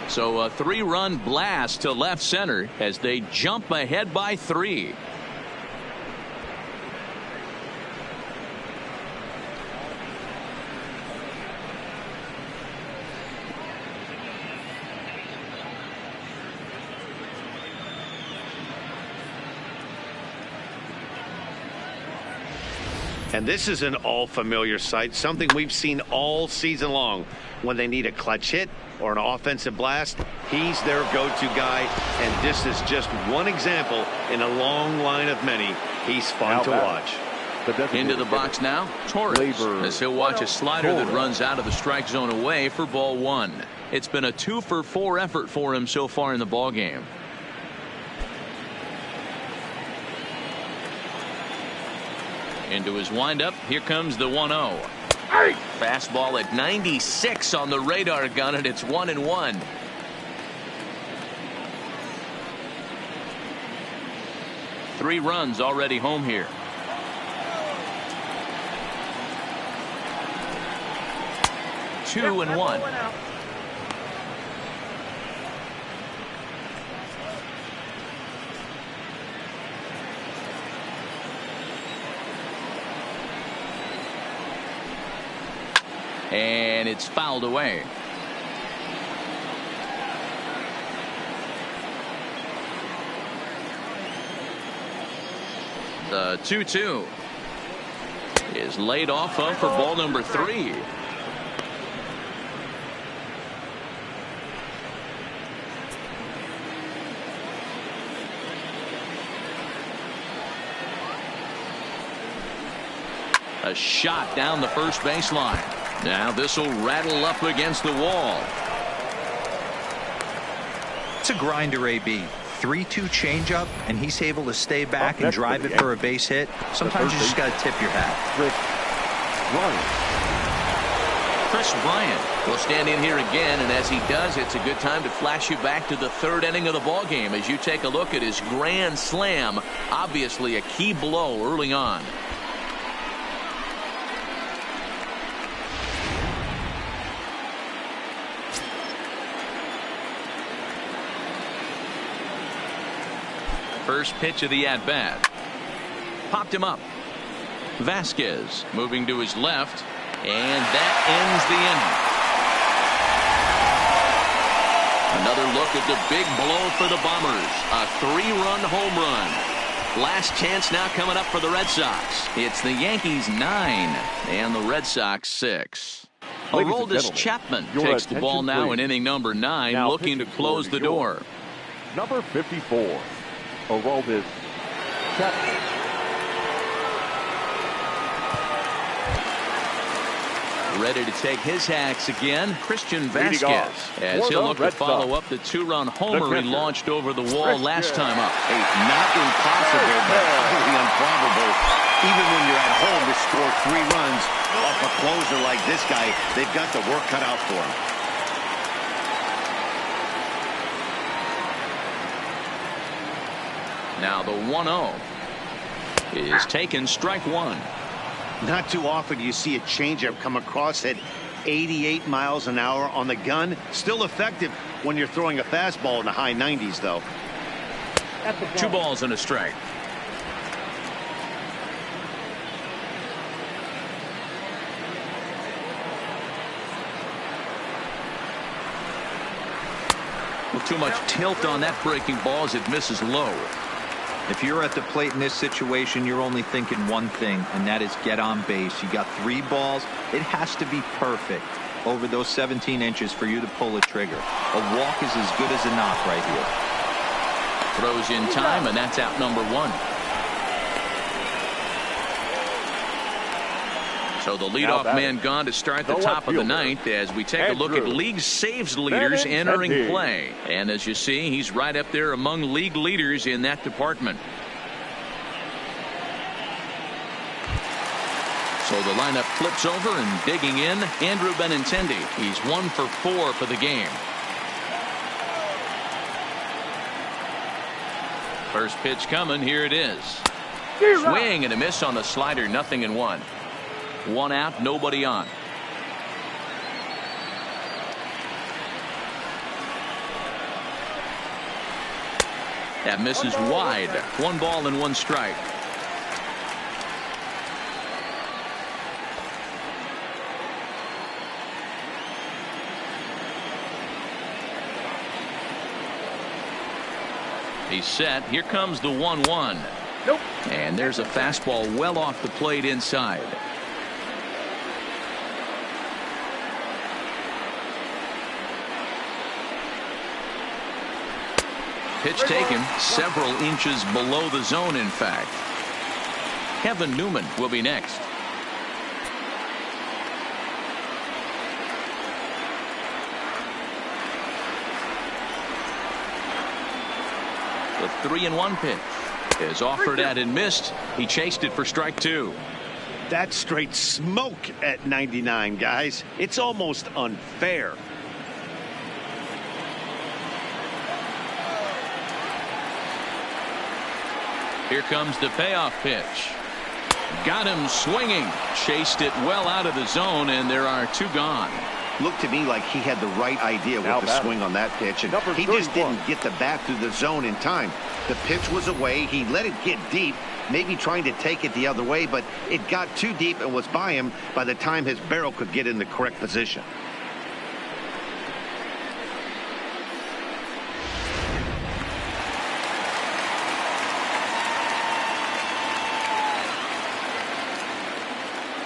So a 3-run blast to left center as they jump ahead by 3. And this is an all-familiar sight, something we've seen all season long. When they need a clutch hit or an offensive blast, he's their go-to guy. And this is just one example in a long line of many. He's fun to watch. Into the box now, Torres, as he'll watch a slider that runs out of the strike zone away for ball 1. It's been a 2-for-4 effort for him so far in the ball game. Into his windup. Here comes the 1-0. Fastball at 96 on the radar gun, and it's 1-1. Three runs already home here. Two and one. And it's fouled away. The 2-2 is laid off of for ball number 3. A shot down the first baseline. Now this will rattle up against the wall. It's a grinder, AB. 3-2 changeup, and he's able to stay back and drive it for a base hit. Sometimes you just got to tip your hat. Chris Bryant will stand in here again, and as he does, it's a good time to flash you back to the 3rd inning of the ball game as you take a look at his grand slam. Obviously a key blow early on. First pitch of the at-bat. Popped him up. Vasquez moving to his left, and that ends the inning. Another look at the big blow for the Bombers. A 3-run home run. Last chance now coming up for the Red Sox. It's the Yankees 9 and the Red Sox 6. Aroldis Chapman takes the ball now in inning number 9, looking to close the door. Number 54. Aroldis Chapman. Ready to take his hacks again, Christian Vasquez, as he'll look to follow up the 2-run homer he launched over the wall last time up. Hey, not impossible, but highly improbable. Even when you're at home to score 3 runs off a closer like this guy, they've got the work cut out for him. Now the 1-0 is taken, strike 1. Not too often you see a changeup come across at 88 miles an hour on the gun. Still effective when you're throwing a fastball in the high 90s, though. 2 balls and a strike. Well, too much tilt on that breaking ball as it misses low. If you're at the plate in this situation, you're only thinking one thing, and that is get on base. You got 3 balls. It has to be perfect over those 17 inches for you to pull a trigger. A walk is as good as a knock right here. Throws in time, and that's out number 1. So the leadoff man gone to start the top of the 9th as we take a look at league saves leaders entering play. And as you see, he's right up there among league leaders in that department. So the lineup flips over and digging in, Andrew Benintendi. He's 1 for 4 for the game. First pitch coming. Here it is. Swing and a miss on the slider. 0-1. 1 out, nobody on. That misses wide. 1 ball and 1 strike. He's set. Here comes the 1-1. Nope. And there's a fastball well off the plate inside. Pitch taken several inches below the zone, in fact. Kevin Newman will be next. The 3-1 pitch is offered at and missed. He chased it for strike 2. That's straight smoke at 99, guys. It's almost unfair. Here comes the payoff pitch. Got him swinging. Chased it well out of the zone, and there are 2 gone. Looked to me like he had the right idea with the swing on that pitch, and he just didn't get the bat through the zone in time. The pitch was away. He let it get deep, maybe trying to take it the other way, but it got too deep and was by him by the time his barrel could get in the correct position.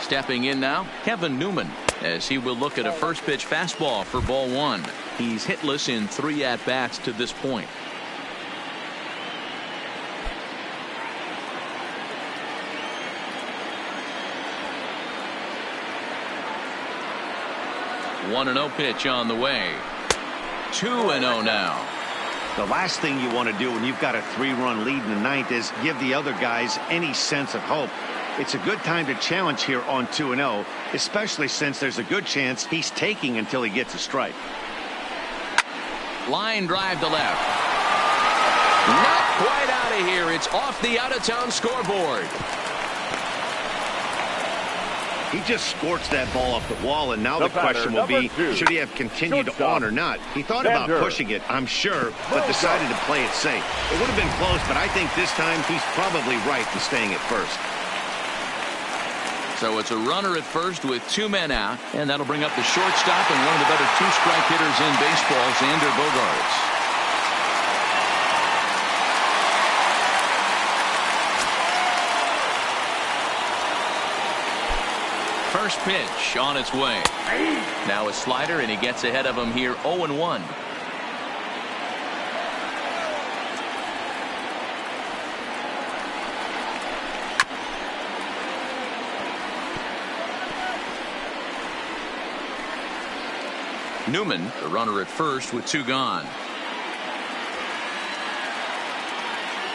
Stepping in now, Kevin Newman, as he will look at a first pitch fastball for ball 1. He's hitless in 3 at-bats to this point. One 1-0 pitch on the way. 2-0 now. The last thing you want to do when you've got a 3-run lead in the 9th is give the other guys any sense of hope. It's a good time to challenge here on 2-0, especially since there's a good chance he's taking until he gets a strike. Line drive to left. Not quite out of here. It's off the out-of-town scoreboard. He just scorched that ball off the wall, and now the question will be, should he have continued on or not? He thought about pushing it, I'm sure, but decided to play it safe. It would have been close, but I think this time he's probably right in staying at first. So it's a runner at first with 2 men out, and that'll bring up the shortstop and one of the better 2-strike hitters in baseball, Xander Bogaerts. First pitch on its way. Now a slider, and he gets ahead of him here. 0-1. Newman, the runner at first with 2 gone.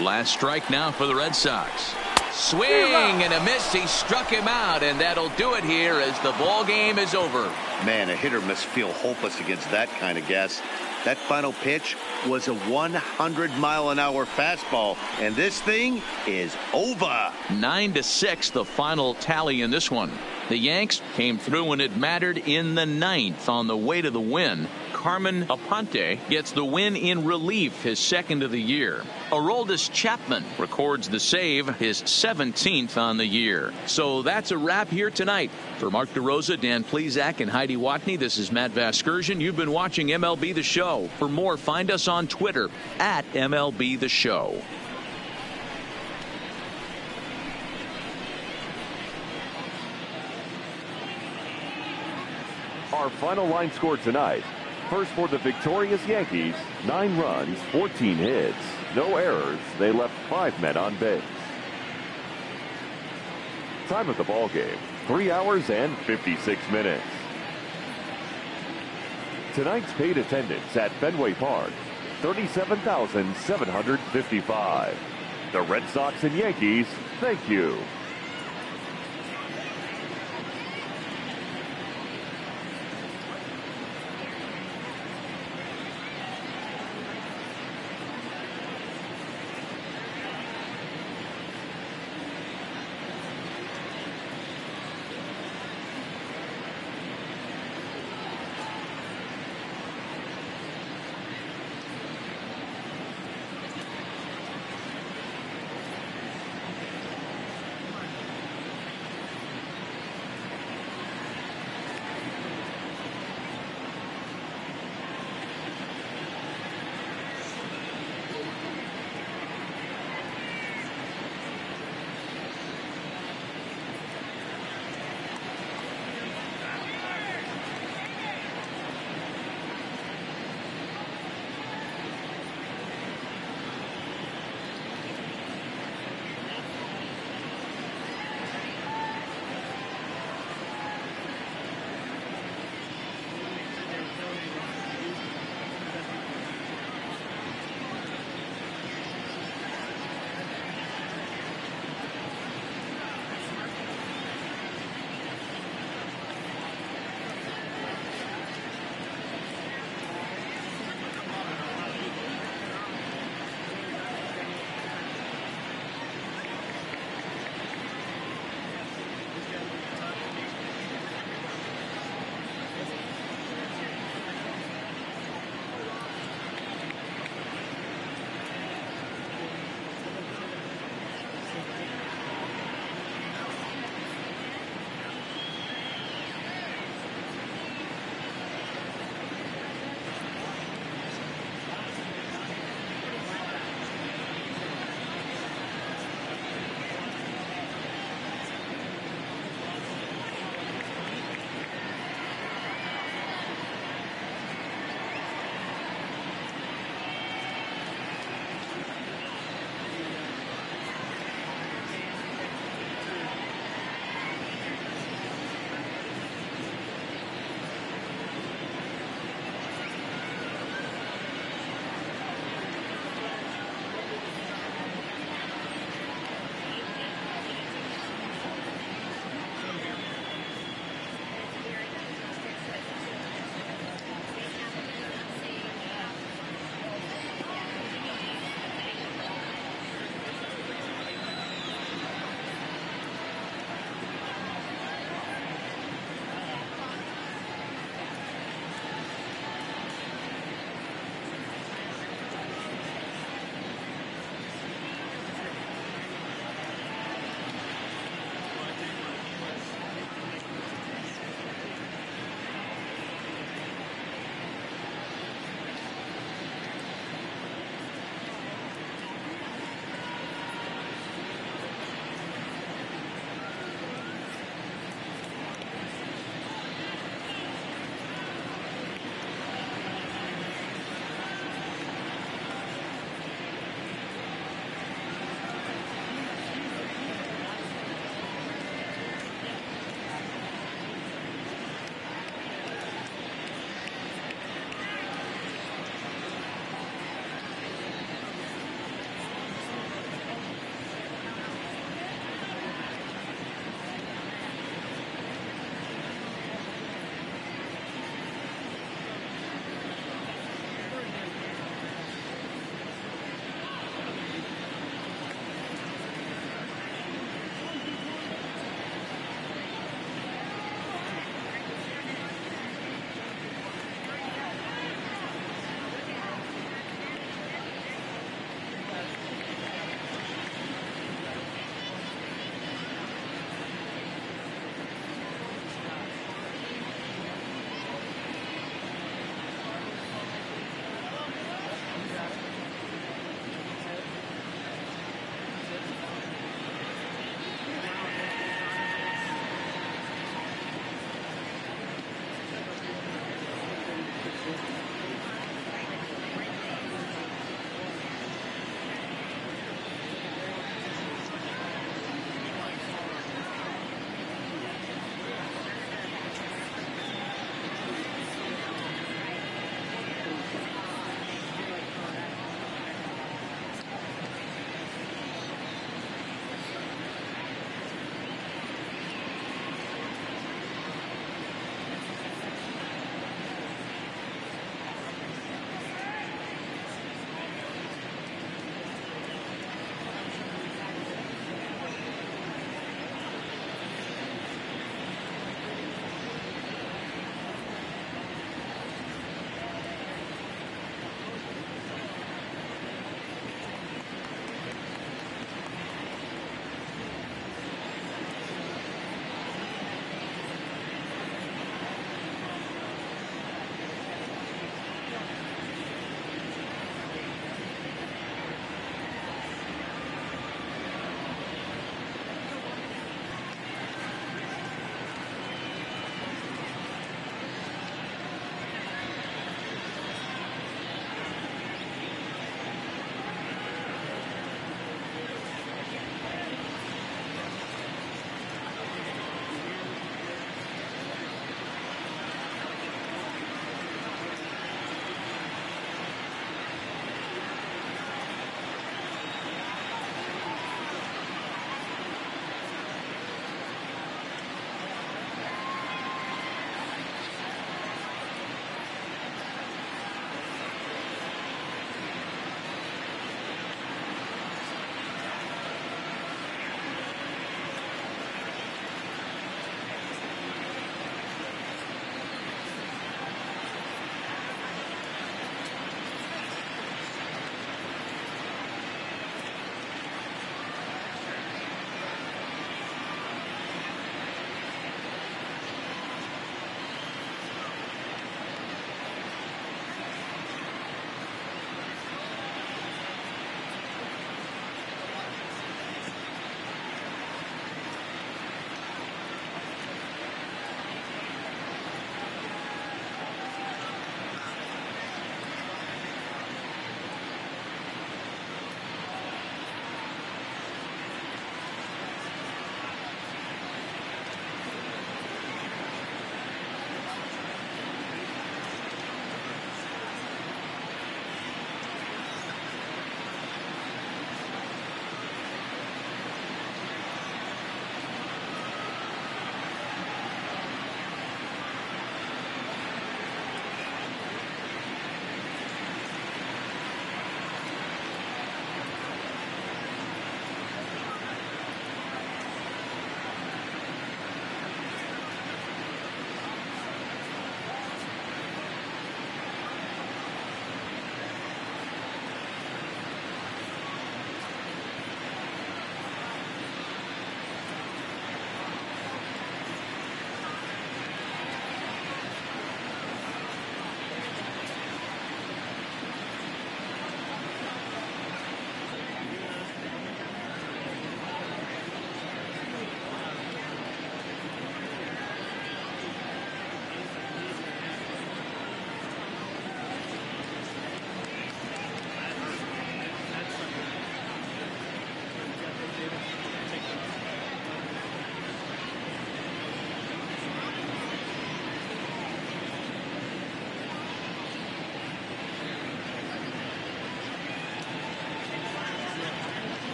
Last strike now for the Red Sox. Swing and a miss. He struck him out, and that'll do it here as the ball game is over. Man, a hitter must feel hopeless against that kind of gas. That final pitch was a 100-mile-an-hour fastball, and this thing is over. 9-6, the final tally in this one. The Yanks came through when it mattered in the 9th on the way to the win. Carmen Aponte gets the win in relief, his second of the year. Aroldis Chapman records the save, his 17th on the year. So that's a wrap here tonight. For Mark DeRosa, Dan Plesac, and Heidi Watney, this is Matt Vasgersian. You've been watching MLB The Show. For more, find us on Twitter at MLB The Show. Our final line score tonight. First for the victorious Yankees, 9 runs, 14 hits, no errors. They left 5 men on base. Time of the ball game, 3 hours and 56 minutes. Tonight's paid attendance at Fenway Park, 37,755. The Red Sox and Yankees, thank you.